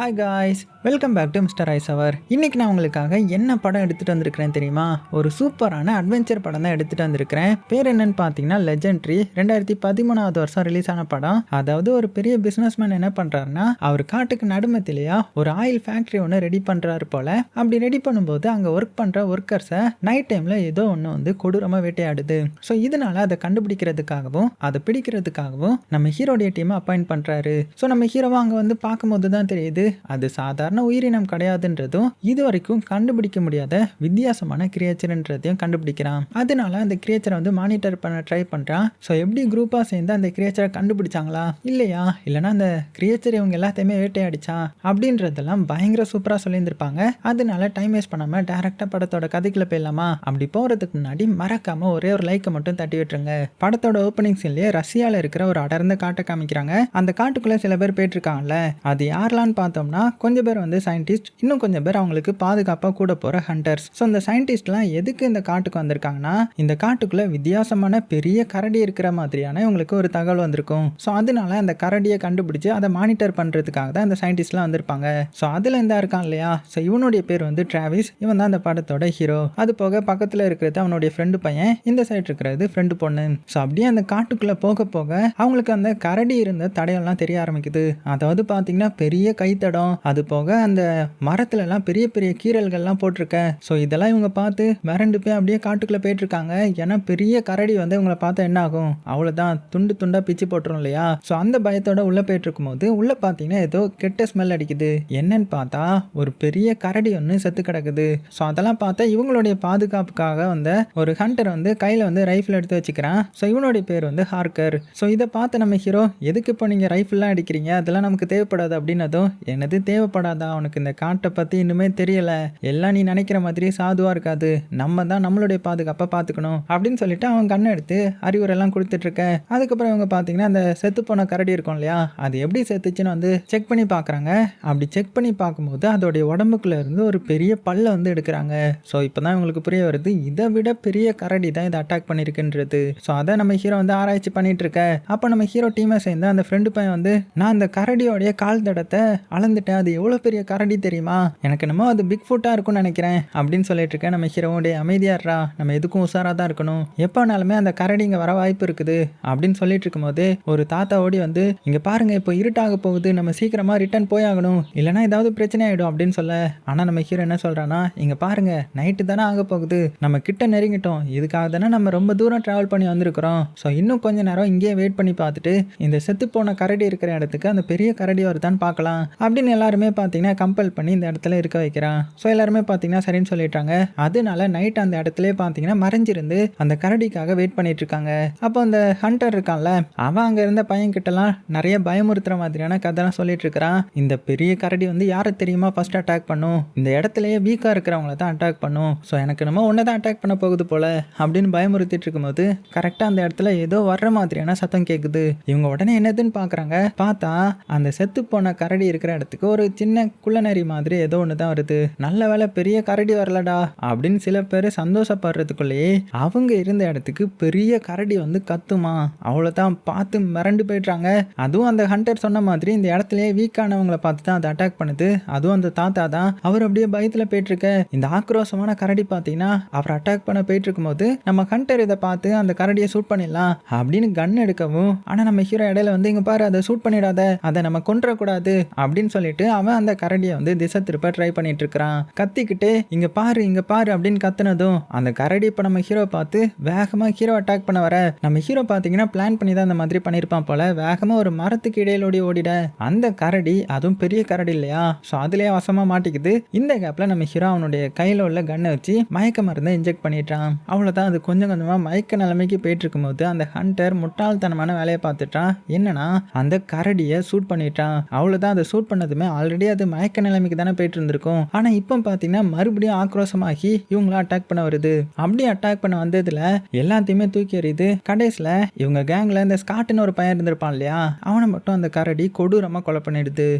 Hi guys, welcome back to mister ice hour. இன்றைக்கி நான் உங்களுக்காக என்ன படம் எடுத்துகிட்டு வந்திருக்கிறேன் தெரியுமா? ஒரு சூப்பரான அட்வென்ச்சர் படம் தான் எடுத்துகிட்டு வந்திருக்கிறேன். பேர் என்னன்னு பார்த்தீங்கன்னா லெஜெண்ட்ரி. 2013 வருஷம் ரிலீஸ் ஆன படம். அதாவது ஒரு பெரிய பிஸ்னஸ்மேன் என்ன பண்ணுறாருன்னா, அவர் காட்டுக்கு நடுமத்திலேயா ஒரு ஆயில் ஃபேக்ட்ரி ஒன்று ரெடி பண்ணுறாரு போல். அப்படி ரெடி பண்ணும்போது அங்கே ஒர்க் பண்ணுற ஒர்க்கர்ஸை நைட் டைமில் ஏதோ ஒன்று வந்து கொடூரமாக வேட்டையாடுது. ஸோ இதனால் அதை கண்டுபிடிக்கிறதுக்காகவும் அதை பிடிக்கிறதுக்காகவும் நம்ம ஹீரோடைய டீமை அப்பாயிண்ட் பண்ணுறாரு. ஸோ நம்ம ஹீரோவை அங்கே வந்து பார்க்கும்போது தான் தெரியுது அது சாதாரண உயிரினம் கிடையாதுன்றதும் இது வரைக்கும் கண்டுபிடிக்க முடியாத வித்தியாசமான கிரியேச்சர்ன்றதையும் கண்டுபிடிக்கிறான். அதனால அந்த கிரியேச்சரை வந்து மானிட்டர் பண்ண ட்ரை பண்றான். ஸோ எப்படி குரூப்பாக சேர்ந்து அந்த கிரியேச்சரை கண்டுபிடிச்சாங்களா இல்லையா, இல்லைனா அந்த கிரியேச்சர் இவங்க எல்லாத்தையுமே வேட்டையாடிச்சா அப்படின்றதெல்லாம் பயங்கர சூப்பராக சொல்லியிருந்திருப்பாங்க. அதனால டைம் வேஸ்ட் பண்ணாமல் டேரக்டாக படத்தோட கதைக்குள்ள போயிடலாமா? அப்படி போகிறதுக்கு முன்னாடி மறக்காம ஒரே ஒரு லைக்கை மட்டும் தட்டி விட்டுருங்க. படத்தோட ஓப்பனிங் சீன்லேயே ரஷ்யாவில் இருக்கிற ஒரு அடர்ந்த காட்டை காமிக்கிறாங்க. அந்த காட்டுக்குள்ளே சில பேர் போயிட்டுருக்காங்கல்ல, அது யாரெல்லாம் பார்த்தோம்னா கொஞ்சம் பேர் வந்து சயின்டிஸ்ட், இன்னும் கொஞ்சம் பேர் அவங்களுக்கு பாதுகாப்பாக கூட போகிற ஹண்டர்ஸ். ஸோ இந்த சயின்டிஸ்ட்லாம் எதுக்கு இந்த காட்டுக்கு வந்திருக்காங்கன்னா, இந்த காட்டுக்குள்ளே வித்தியாசமான பெரிய கரடி இருக்கிற மாதிரியான இவங்களுக்கு ஒரு தகவல் வந்திருக்கும். ஸோ அதனால அந்த கரடியை கண்டுபிடிச்சு அதை மானிட்டர் பண்ணுறதுக்காக தான் இந்த சயின்டிஸ்ட்லாம் வந்திருப்பாங்க. ஸோ அதில் இந்த இருக்கான் இல்லையா, ஸோ இவனுடைய பேர் வந்து டிராவிஸ். இவன் தான் அந்த படத்தோட ஹீரோ. அது போக பக்கத்தில் இருக்கிறது அவனுடைய ஃப்ரெண்டு பையன், இந்த சைடு இருக்கிறது ஃப்ரெண்டு பொண்ணு. ஸோ அப்படியே அந்த காட்டுக்குள்ளே போக போக அவங்களுக்கு அந்த கரடி இருந்த தடையெல்லாம் தெரிய ஆரம்பிக்குது. அதாவது பார்த்தீங்கன்னா பெரிய கைத்தடம், அது போக அந்த மரத்துல எல்லாம் பெரிய பெரிய கீறல்கள்லாம் போட்டிருக்க. ஸோ இதெல்லாம் இவங்க பார்த்து மிரண்டு போய் அப்படியே காட்டுக்குள்ளே போயிட்டு இருக்காங்க. ஏன்னா பெரிய கரடி வந்து இவங்களை பார்த்தா என்ன ஆகும், அவ்வளோதான் துண்டு துண்டா பிச்சு போட்டுரும் இல்லையா. ஸோ அந்த பயத்தோட உள்ள போயிட்டு இருக்கும்போது உள்ள பார்த்தீங்கன்னா ஏதோ கெட்ட ஸ்மெல் அடிக்குது. என்னன்னு பார்த்தா ஒரு பெரிய கரடி ஒன்று செத்து கிடக்குது. ஸோ அதெல்லாம் பார்த்தா இவங்களுடைய பாதுகாப்புக்காக வந்த ஒரு ஹண்டர் வந்து கையில் வந்து ரைஃபிள் எடுத்து வச்சுக்கிறான். ஸோ இவனுடைய பேர் வந்து ஹார்க்கர். ஸோ இதை பார்த்து நம்ம ஹீரோ, எதுக்கு இப்போ நீங்கள் ரைஃபிள்லாம் அடிக்கிறீங்க, அதெல்லாம் நமக்கு தேவைப்படாது அப்படின்னதும், என்னது தேவைப்படாதா, உனக்கு இந்த காட்டை பற்றி இன்னுமே தெரியல, எல்லாம் நீ நினைக்கிற மாதிரி சாதுவாக இருக்காது, நம்ம தான் நம்மளுடைய பாதுகாப்பை பார்த்துக்கணும் அப்படின்னு சொல்லிட்டு அவன் கண்ணை எடுத்து அறிவுரையெல்லாம் கொடுத்துட்டு இருக்க. அதுக்கப்புறம் இவங்க பார்த்தீங்கன்னா அந்த செத்து போன கரடி இருக்கும் இல்லையா, அது எப்படி செத்துச்சுன்னு வந்து செக் பண்ணி பார்க்குறாங்க. அப்படி செக் பண்ணி பார்க்கும்போது அதோடைய உடம்புக்குள்ள இருந்து ஒரு பெரிய பல்ல வந்து எடுக்கிறாங்க. ஸோ இப்போ தான் இவங்களுக்கு புரிய வருது, இதை விட பெரிய கரடி தான் இதை அட்டாக் பண்ணியிருக்குன்றது. ஸோ அதை நம்ம ஹீரோ வந்து ஆராய்ச்சி பண்ணிட்டு இருக்க. அப்போ நம்ம ஹீரோ டீமை சேர்ந்து அந்த ஃப்ரெண்டு பையன் வந்து, நான் அந்த கரடியோடைய கால் தடத்தை அளந்துட்டேன், அது எவ்வளோ பெரிய கரடி தெரியுமா, எனக்கு என்னமோ அது பிக் ஃபுட்டாக இருக்கும்னு நினைக்கிறேன் அப்படின்னு சொல்லிட்டு இருக்கேன். நம்ம ஹீரோவுடைய அமைதியாடுறா, நம்ம எதுக்கும் உஷாராக தான் இருக்கணும், எப்போனாலுமே அந்த கரடி இங்கே வர வாய்ப்பு இருக்குது அப்படின்னு சொல்லிட்டு இருக்கும்போது ஒரு தாத்தா ஓடி வந்து, இங்கே பாருங்க இப்போ இருட்டாக போகுது, நம்ம சீக்கிரமாக ரிட்டர்ன் போயாகணும், இல்லைனா ஏதாவது பிரச்சனை ஆகிடும் அப்படின்னு சொல்ல. ஆனால் நம்ம ஹீரோ என்ன சொல்கிறான்னா, இங்கே பாருங்க நைட்டு தானே ஆக போகுது, நம்ம கிட்ட நெருங்கிட்டோம், இதுக்காக தானே நம்ம ரொம்ப தூரம் ட்ராவல் பண்ணி வந்திருக்கிறோம், ஸோ இன்னும் கொஞ்சம் நேரம் இங்கேயே வெயிட் பண்ணி பார்த்துட்டு இந்த செத்து போன கரடி இருக்கிற இடத்துக்கு அந்த பெரிய கரடி வருதான்னு பார்க்கலாம் அப்படின்னு எல்லாருமே பார்த்தீங்கன்னா கம்பல் பண்ணி இந்த இடத்துல இருக்க வைக்கிறான். ஸோ எல்லாருமே பார்த்தீங்கன்னா சரின்னு சொல்லிட்டாங்க. அதனால நைட் அந்த இடத்துல பார்த்தீங்கன்னா மறைஞ்சிருந்து அந்த கரடிக்காக வெயிட் பண்ணிட்டு இருக்காங்க. அப்போ அந்த ஹண்டர் இருக்கான்ல, அவன் அங்கே இருந்த பையன் கிட்டலாம் நிறைய பயமுறுத்துற மாதிரியான கதைலாம் சொல்லிட்டு இருக்கிறான். இந்த பெரிய கரடி வந்து யாரை தெரியுமா ஃபர்ஸ்ட் அட்டாக் பண்ணும், இந்த இடத்துலயே வீக்காக இருக்கிறவங்கள தான் அட்டாக் பண்ணும், ஸோ எனக்கு நம்ம ஒன்று தான் அட்டாக் பண்ண போகுது போல அப்படின்னு பயமுறுத்திட்டு இருக்கும்போது கரெக்டாக அந்த இடத்துல ஏதோ வர்ற மாதிரியான சத்தம் கேட்குது. இவங்க உடனே என்னதுன்னு பார்க்குறாங்க. பார்த்தா அந்த செத்து போன கரடி இருக்கிற இடத்துக்கு ஒரு சின்ன குள்ளநரி மாதிரி ஏதோ ஒன்று தான் வருது. நல்ல வேலை பெரிய கரடி வரலடா அப்படின்னு சில பேர் சந்தோஷப்படுறதுக்குள்ளேயே அவங்க இருந்த இடத்துக்கு பெரிய கரடி வந்து கத்துமா. அவ்வளோதான், பார்த்து மிரண்டு போயிடுறாங்க. அதுவும் அந்த ஹண்டர் சொன்ன மாதிரி இந்த இடத்துலயே வீக்கானவங்களை பார்த்து தான் அதை அட்டாக் பண்ணுது. அதுவும் அந்த தாத்தா தான். அவர் அப்படியே பயத்தில் போயிட்டு இருக்க. இந்த ஆக்ரோஷமான கரடி பார்த்தீங்கன்னா அவர் அட்டாக் பண்ண போயிட்டு இருக்கும்போது நம்ம ஹண்டர் இதை பார்த்து அந்த கரடியை ஷூட் பண்ணிடலாம் அப்படின்னு கன் எடுக்கவும், ஆனால் நம்ம ஹீரோ இடையில வந்து, இங்கே பாரு அதை ஷூட் பண்ணிடாத, அதை நம்ம கொன்றக்கூடாது அப்படின்னு சொல்லிட்டு அவன் அந்த கரடியை வந்து திசை திருப்ப ட்ரை பண்ணிட்டு இருக்கிறான். கத்திக்கிட்டு இங்க பாரு இங்க பாரு அப்படின்னு கத்துனதும் அந்த கரடி இப்ப நம்ம ஹீரோ பார்த்து வேகமா ஹீரோ அட்டாக் பண்ண வர, நம்ம ஹீரோ பாத்தீங்கன்னா பிளான் பண்ணி தான் அந்த மாதிரி பண்ணிருப்பான் போல. வேகமா ஒரு மரத்துக்கு இடையிலோடி ஓடிட அந்த கரடி, அதுவும் பெரிய கரடி இல்லையா, ஸோ அதுலயே வசமா மாட்டிக்குது. இந்த கேப்ல நம்ம ஹீரோ அவனுடைய கையில உள்ள கன்னை வச்சு மயக்க மருந்தை இன்ஜெக்ட் பண்ணிட்டான். அவ்வளவுதான், அது கொஞ்சம் கொஞ்சமா மயக்க நிலைமைக்கு போயிட்டு இருக்கும்போது அந்த ஹண்டர் முட்டாள்தனமான வேலையை பார்த்துட்டான். என்னன்னா அந்த கரடியை சூட் பண்ணிட்டான். அவ்வளவுதான், அதை சூட் பண்ணதுமே ஆல்ரெடி அது மயக்க நிலைமைக்கு தானே போயிட்டு இருந்திருக்கும். ஆனா இப்போ பாத்தீங்கன்னா மறுபடியும் ஆக்ரோஷமாகி இவங்கள அட்டாக் பண்ண வருது. அப்படி அட்டாக் பண்ண வந்ததுல எல்லாத்தையுமே தூக்கி எறியுது. கடைசியில இவங்க கேங்ல இந்த ஸ்காட்னு ஒரு பையன் இருந்திருப்பான் இல்லையா, அவனை மட்டும் அந்த கரடி கொடூரமா கொலை பண்ணிடுது.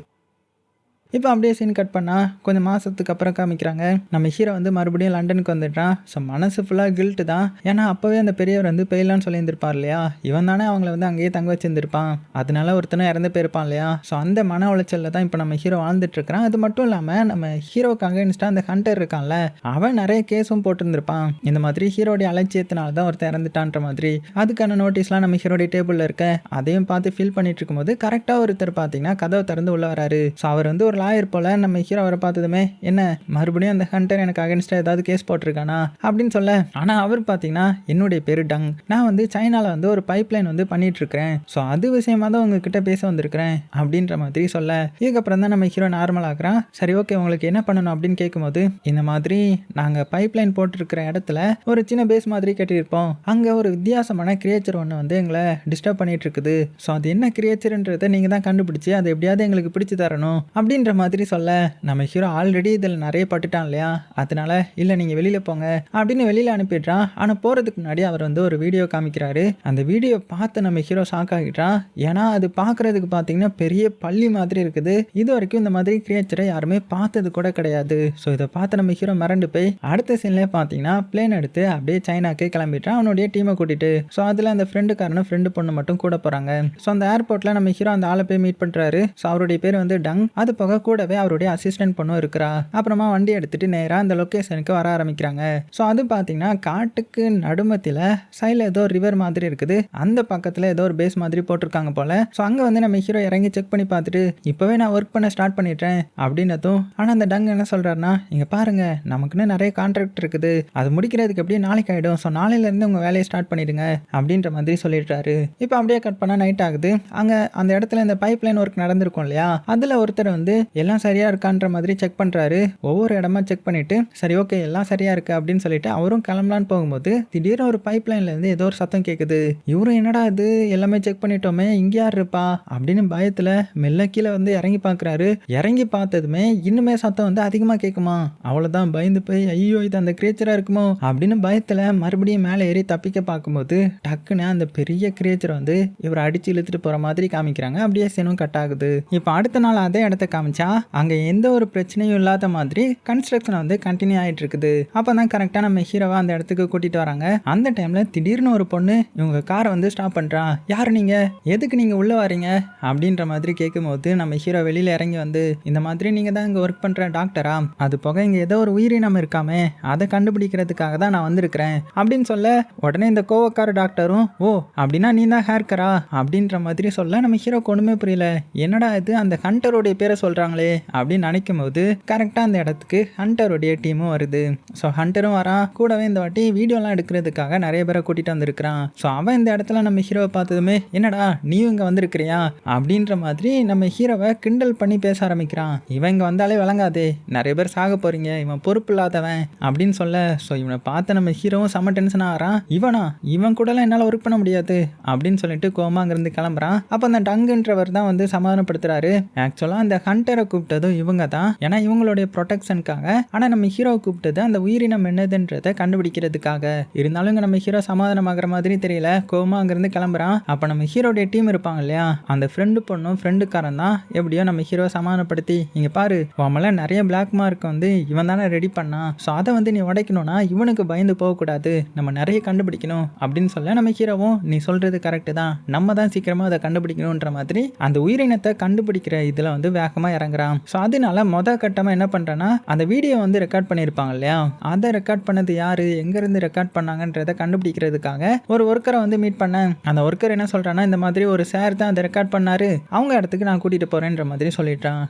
இப்போ அப்படியே சீன் கட் பண்ணால் கொஞ்சம் மாதத்துக்கு அப்புறம் காமிக்கிறாங்க. நம்ம ஹீரோ வந்து மறுபடியும் லண்டனுக்கு வந்துட்டான். ஸோ மனசு ஃபுல்லாக கில்ட்டு தான். ஏன்னா அப்போவே அந்த பெரியவர் வந்து பெயிலான்னு சொல்லியிருந்திருப்பார் இல்லையா, இவன் தானே அவங்கள வந்து அங்கேயே தங்க வச்சிருந்திருப்பான். அதனால ஒருத்தனை இறந்து போயிருப்பான் இல்லையா. ஸோ அந்த மன உளைச்சலில் தான் இப்போ நம்ம ஹீரோ வாழ்ந்துட்டு இருக்கிறான். அது மட்டும் இல்லாமல் நம்ம ஹீரோக்கு அகைன்ஸ்டாக அந்த ஹண்டர் இருக்கான்ல, அவன் நிறைய கேஸும் போட்டிருந்திருப்பான். இந்த மாதிரி ஹீரோடைய அலட்சியத்தினால தான் ஒருத்தர் இறந்துட்டான்ற மாதிரி. அதுக்கான நோட்டீஸ்லாம் நம்ம ஹீரோடைய டேபிளில் இருக்க அதையும் பார்த்து ஃபீல் பண்ணிட்டு இருக்கும்போது கரெக்டாக ஒருத்தர் பார்த்தீங்கன்னா கதவை திறந்து உள்ள வராரு. ஸோ அவர் வந்து ஒரு லாயர் போல. நம்ம ஹீரோ அவரை பார்த்ததுமே என்ன மறுபடியும் அந்த ஹண்டர் எனக்கு அகைன்ஸ்டாக ஏதாவது கேஸ் போட்டிருக்கானா அப்படின்னு சொல்ல, ஆனால் அவர் பார்த்தீங்கன்னா என்னுடைய பேரு டங், நான் வந்து சைனாவில் வந்து ஒரு பைப்லைன் வந்து பண்ணிட்டு இருக்கிறேன். ஸோ அது விஷயமா தான் உங்ககிட்ட பேச வந்திருக்கிறேன் அப்படின்ற மாதிரி சொல்ல, இதுக்கப்புறம் தான் நம்ம ஹீரோ நார்மல் ஆகுறான். சரி ஓகே உங்களுக்கு என்ன பண்ணணும் அப்படின்னு கேட்கும்போது, இந்த மாதிரி நாங்கள் பைப்லைன் போட்டிருக்கிற இடத்துல ஒரு சின்ன பேஸ் மாதிரி கட்டியிருப்போம். அங்கே ஒரு வித்தியாசமான கிரியேச்சர் ஒன்று வந்து எங்களை டிஸ்டர்ப் பண்ணிட்டு இருக்குது. ஸோ அது என்ன கிரியேச்சர்ன்றதை நீங்கள் தான் கண்டுபிடிச்சி அதை எப்படியாவது எங்களுக்கு பிடிச்சி தரணும் அப்படின்ற மாதிரி சொல்ல, நம்ம ஹீரோ ஆல்ரெடி இதில் நிறைய பட்டுட்டான் இல்லையா, அதனால இல்லை நீங்கள் வெளியில் போங்க அப்படின்னு வெளியில் அனுப்பிடுறான். ஆனால் போகிறதுக்கு முன்னாடி அவர் வந்து ஒரு வீடியோ காமிக்கிறாரு. அந்த வீடியோ பார்த்து நம்ம ஹீரோ ஷாக் ஆகிட்டான். ஏன்னா அது பார்க்குறதுக்கு பார்த்தீங்கன்னா பெரிய பள்ளி மாதிரி இருக்குது. இது வரைக்கும் இந்த மாதிரி கிரியேச்சரை யாருமே பார்த்தது கூட கிடையாது. ஸோ இதை பார்த்து நம்ம ஹீரோ மிரண்டு போய் அடுத்த சீன்லேயே பார்த்தீங்கன்னா பிளேன் எடுத்து அப்படியே சைனாக்கு கிளம்பிட்டான் அவனுடைய டீமை கூட்டிட்டு. ஸோ அதில் அந்த ஃப்ரெண்டுக்காரனும் ஃப்ரெண்டு பொண்ணு மட்டும் கூட போகிறாங்க. ஸோ அந்த ஏர்போர்ட்டில் நம்ம ஹீரோ அந்த ஆளை போய் மீட் பண்ணுறாரு. ஸோ அவருடைய பேர் வந்து டங். அது போக கூடவே அவருடைய அசிஸ்டன்ட் பொண்ணும் இருக்கிறா. அப்புறமா வண்டி எடுத்துட்டு நேராக அந்த லொக்கேஷனுக்கு வர ஆரம்பிக்கிறாங்க. ஸோ அது பார்த்தீங்கன்னா காட்டுக்கு நடுமத்தில் சைடில் ஏதோ ரிவர் மாதிரி இருக்குது. அந்த பக்கத்தில் ஏதோ ஒரு பேஸ் மாதிரி போட்டிருக்காங்க போல. ஸோ அங்கே வந்து நம்ம ஹீரோ இறங்கி செக் பண்ணி பார்த்துட்டு இப்போவே நான் ஒர்க் பண்ண ஸ்டார்ட் பண்ணிட்டேன் அப்படின்னதும், ஆனால் அந்த டங் என்ன சொல்கிறாருன்னா, இங்கே பாருங்க நமக்குன்னு நிறைய கான்ட்ராக்ட் இருக்குது, அது முடிக்கிறதுக்கு எப்படியும் நாளைக்கு ஆகிடும். ஸோ நாளையிலேருந்து உங்கள் வேலையை ஸ்டார்ட் பண்ணிடுங்க அப்படின்ற மாதிரி சொல்லிடுறாரு. இப்போ அப்படியே கட் பண்ணால் நைட் ஆகுது. அங்கே அந்த இடத்துல இந்த பைப் லைன் ஒர்க் நடந்திருக்கும் இல்லையா, அதில் ஒருத்தர் வந்து எல்லாம் சரியாக இருக்கான்ற மாதிரி செக் பண்ணுறாரு. ஒவ்வொரு இடமா செக் பண்ணிட்டு சரி ஓகே எல்லாம் சரியாக இருக்குது அப்படின்னு சொல்லிட்டு அவரும் கிளம்பலான்னு போகும்போது திடீர்னு ஒரு பைப் லைன்லேருந்து ஏதோ ஒரு சத்தம் கேட்குது. இவரும் என்னடா இது எல்லாமே செக் பண்ணிட்டோமே இங்கே யார் இருப்பா அப்படின்னு பயத்தில் மெல்ல கீழே வந்து இறங்கி பார்க்குறாரு. இறங்கி பார்த்ததுமே இன்னுமே சத்தம் வந்து அதிகமாக கேட்குமா. அவ்வளோதான் பயந்து போய் ஐயோ இது அந்த கிரியேச்சராக இருக்குமோ அப்படின்னு பயத்தில் மறுபடியும் மேலே ஏறி தப்பிக்க பார்க்கும்போது டக்குன்னு அந்த பெரிய கிரியேச்சர் வந்து இவரை அடிச்சு இழுத்துட்டு போகிற மாதிரி காமிக்கிறாங்க. அப்படியே சீனும் கட் ஆகுது. இப்போ அடுத்த நாள் அதே இடத்த காமிச்சா அங்கே எந்த ஒரு பிரச்சனையும் இல்லாத மாதிரி கன்ஸ்ட்ரக்ஷன் வந்து கண்டினியூ ஆகிட்டு இருக்குது. அப்போ தான் கரெக்டாக நம்ம ஹீரோவை அந்த இடத்துக்கு கூட்டிகிட்டு வராங்க. அந்த டைமில் திடீர்னு ஒரு பொண்ணு இவங்க காரை வந்து ஸ்டாப் பண்ணுறா. யார் நீங்கள், எதுக்கு நீங்கள் உள்ளே வரீங்க அப்படின்ற மாதிரி கேட்கும்போது நம்ம ஹீரோ வெளியில் இறங்கி வந்து இந்த மாதிரி நீங்கள் தான் இங்கே ஒர்க் பண்ணுற டாக்டரா, அது போக இங்கே ஏதோ ஒரு உயிரினம் இருக்காமே அதை கண்டுபிடிக்கிறதுக்காக தான் நான் வந்திருக்கிறேன் அப்படின்னு சொல்ல, உடனே இந்த கோவக்கார டாக்டரும் ஓ அப்படின்னா நீ தான் ஹேர்கரா அப்படின்ற மாதிரி சொல்ல, நம்ம ஹீரோக்கு ஒன்றுமே புரியல. என்னடா இது அந்த ஹண்டருடைய பேரை சொல்கிறாங்களே அப்படின்னு நினைக்கும் போது கரெக்டாக அந்த இடத்துக்கு ஹண்டருடைய டீமும் வருது. ஸோ ஹண்டரும் வரான். கூடவே இந்த வாட்டி வீடியோலாம் எடுக்கிறதுக்காக நிறைய பேரை கூட்டிகிட்டு வந்திருக்கிறான். ஸோ அவன் இந்த இடத்துல நம்ம ஹீரோவை பார்த்ததுமே என்னடா நீ இங்கே வந்திருக்கிறியா அப்படின்ற மாதிரி நம்ம ஹீரோவை கிண்டல் பண்ணி பேச ஆரம்பிக்கிறான். இவன் இங்கே வந்தாலே விளங்காதே, நிறைய பேர் சாக போகிறீங்க, இவன் பொறுப்பு இல்லாதவன் அப்படின்னு சொல்ல, ஸோ இவனை பார்த்து நம்ம ஹீரோவும் செம்ம டென்ஷன் ஆகிறான். இவன் கூடலாம் என்னால் ஒர்க் பண்ண முடியாது அப்படின்னு சொல்லிட்டு கோமா அங்கேருந்து கிளம்புறான். அப்போ அந்த டங்குன்றவர் தான் வந்து சமாதானப்படுத்துறாரு. ஆக்சுவலாக அந்த ஹண்டரை கூப்பிட்டதும் இவங்க தான், ஏன்னா இவங்களுடைய ப்ரொடெக்ஷனுக்காக. ஆனால் நம்ம ஹீரோவை கூப்பிட்டது அந்த உயிரினம் என்னதுன்றதை கண்டுபிடிக்கிறதுக்காக. இருந்தாலும் இங்கே நம்ம ஹீரோ சமாதானமாகிற மாதிரி தெரியல. கோமா அங்கேருந்து கிளம்புறான். அப்போ நம்ம ஹீரோடைய டீம் இருப்பாங்க இல்லையா, அந்த ஃப்ரெண்டு பொண்ணும் ஃப்ரெண்டுக்காரன் தான் எப்படியோ நம்ம ஹீரோவை சமாதானப்படுத்தி இங்கே பாரு உமல நிறைய பிளாக் மார்க் வந்து இவன் தானே ரெடி பண்ணான். ஸோ அதை வந்து நீ உடைக்கணும்னா இவனுக்கு பயந்து போகக்கூடாது, நம்ம நிறைய கண்டுபிடிக்கணும் அப்படின்னு சொல்ல, நம்ம ஹீரோவும் நீ சொல்கிறது கரெக்டு தான், நம்ம தான் சீக்கிரமாக அதை கண்டுபிடிக்கணுன்ற மாதிரி அந்த உயிரினத்தை கண்டுபிடிக்கிற இதில் வந்து வேகமாக இறங்குறான். ஸோ அதனால கட்டமாக என்ன பண்ணுறேன்னா அந்த வீடியோ வந்து ரெக்கார்ட் பண்ணியிருப்பாங்க இல்லையா, அதை ரெக்கார்ட் பண்ணது யாரு எங்கேருந்து ரெக்கார்ட் பண்ணாங்கன்றதை கண்டுபிடிக்கிறதுக்காக ஒரு ஒர்க்கரை வந்து மீட் பண்ணேன். அந்த ஒர்க்கர் என்ன சொல்கிறான்னா இந்த மாதிரி ஒரு சார் தான் அதை ரெக்கார்ட் பண்ணாரு, அவங்க இடத்துக்கு நான் கூட்டிகிட்டு போகிறேன்ற மாதிரி சொல்லிட்டான்.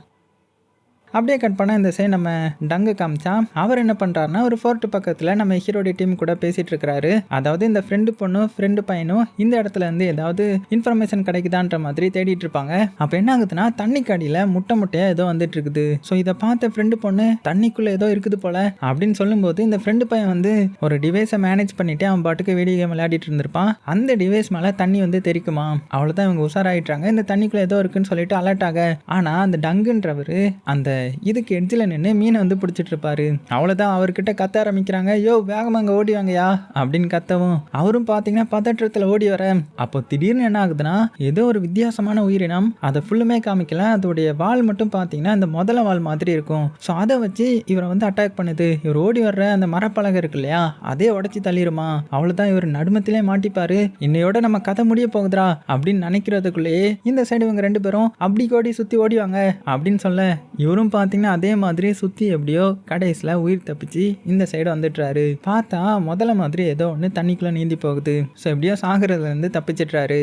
அப்படியே கட் பண்ணால் இந்த சைடு நம்ம டங்கு காமிச்சா அவர் என்ன பண்ணுறாருனா ஒரு ஃபோர்ட் பக்கத்தில் நம்ம ஹீரோடைய டீம் கூட பேசிகிட்டு இருக்கிறாரு. அதாவது இந்த ஃப்ரெண்டு பொண்ணும் ஃப்ரெண்டு பையனும் இந்த இடத்துல இருந்து ஏதாவது இன்ஃபர்மேஷன் கிடைக்குதான்ற மாதிரி தேடிட்டு இருப்பாங்க. அப்போ என்ன ஆகுதுன்னா தண்ணிக்கு அடியில் முட்டையாக ஏதோ வந்துட்டு இருக்குது. ஸோ இதை பார்த்த ஃப்ரெண்டு பொண்ணு தண்ணிக்குள்ளே ஏதோ இருக்குது போல அப்படின்னு சொல்லும்போது இந்த ஃப்ரெண்டு பையன் வந்து ஒரு டிவைஸை மேனேஜ் பண்ணிட்டு அவன் பாட்டுக்கு வீடியோ கேம் விளையாடிட்டு இருந்திருப்பான். அந்த டிவைஸ் மேலே தண்ணி வந்து தெரிக்குமா, அவ்வளோதான் இவங்க உஷாராயிட்டாங்க, இந்த தண்ணிக்குள்ளே ஏதோ இருக்குன்னு சொல்லிட்டு அலர்ட் ஆக. ஆனால் அந்த டங்குன்றவர் அந்த இதுக்கு எட்ஜில் நின்று மீனை வந்து பிடிச்சிட்டு இருப்பாரு. அவ்வளோதான், அவர்கிட்ட கத்த ஆரம்பிக்கிறாங்க. யோ வேகமாக அங்கே ஓடி வாங்கயா அப்படின்னு கத்தவும் அவரும் பார்த்தீங்கன்னா பதற்றத்தில் ஓடி வர, அப்போ திடீர்னு என்ன ஆகுதுன்னா ஏதோ ஒரு வித்தியாசமான உயிரினம், அதை ஃபுல்லுமே காமிக்கல, அதோடைய வால் மட்டும் பார்த்தீங்கன்னா இந்த முதல வால் மாதிரி இருக்கும். ஸோ அதை வச்சு இவரை வந்து அட்டாக் பண்ணுது. இவர் ஓடி வர்ற அந்த மரப்பலகை இருக்கு இல்லையா, அதே உடச்சி தள்ளிடுமா. அவ்வளோதான், இவர் நடுமத்திலே மாட்டிப்பாரு. இன்னையோட நம்ம கதை முடிய போகுதுரா அப்படின்னு நினைக்கிறதுக்குள்ளேயே இந்த சைடு இவங்க 2 பேரும் அப்படி கோடி சுற்றி ஓடிவாங்க அப்படின்னு சொல்ல, இவரும் பார்த்தீங்கன்னா அதே மாதிரி சுற்றி எப்படியோ கடைசியில் உயிர் தப்பிச்சு இந்த சைடு வந்துட்டுறாரு. பார்த்தா முதல்ல மாதிரி ஏதோ ஒன்று தண்ணிக்குள்ளே நீந்தி போகுது. ஸோ எப்படியோ சாகிறதுலேருந்து தப்பிச்சிட்றாரு.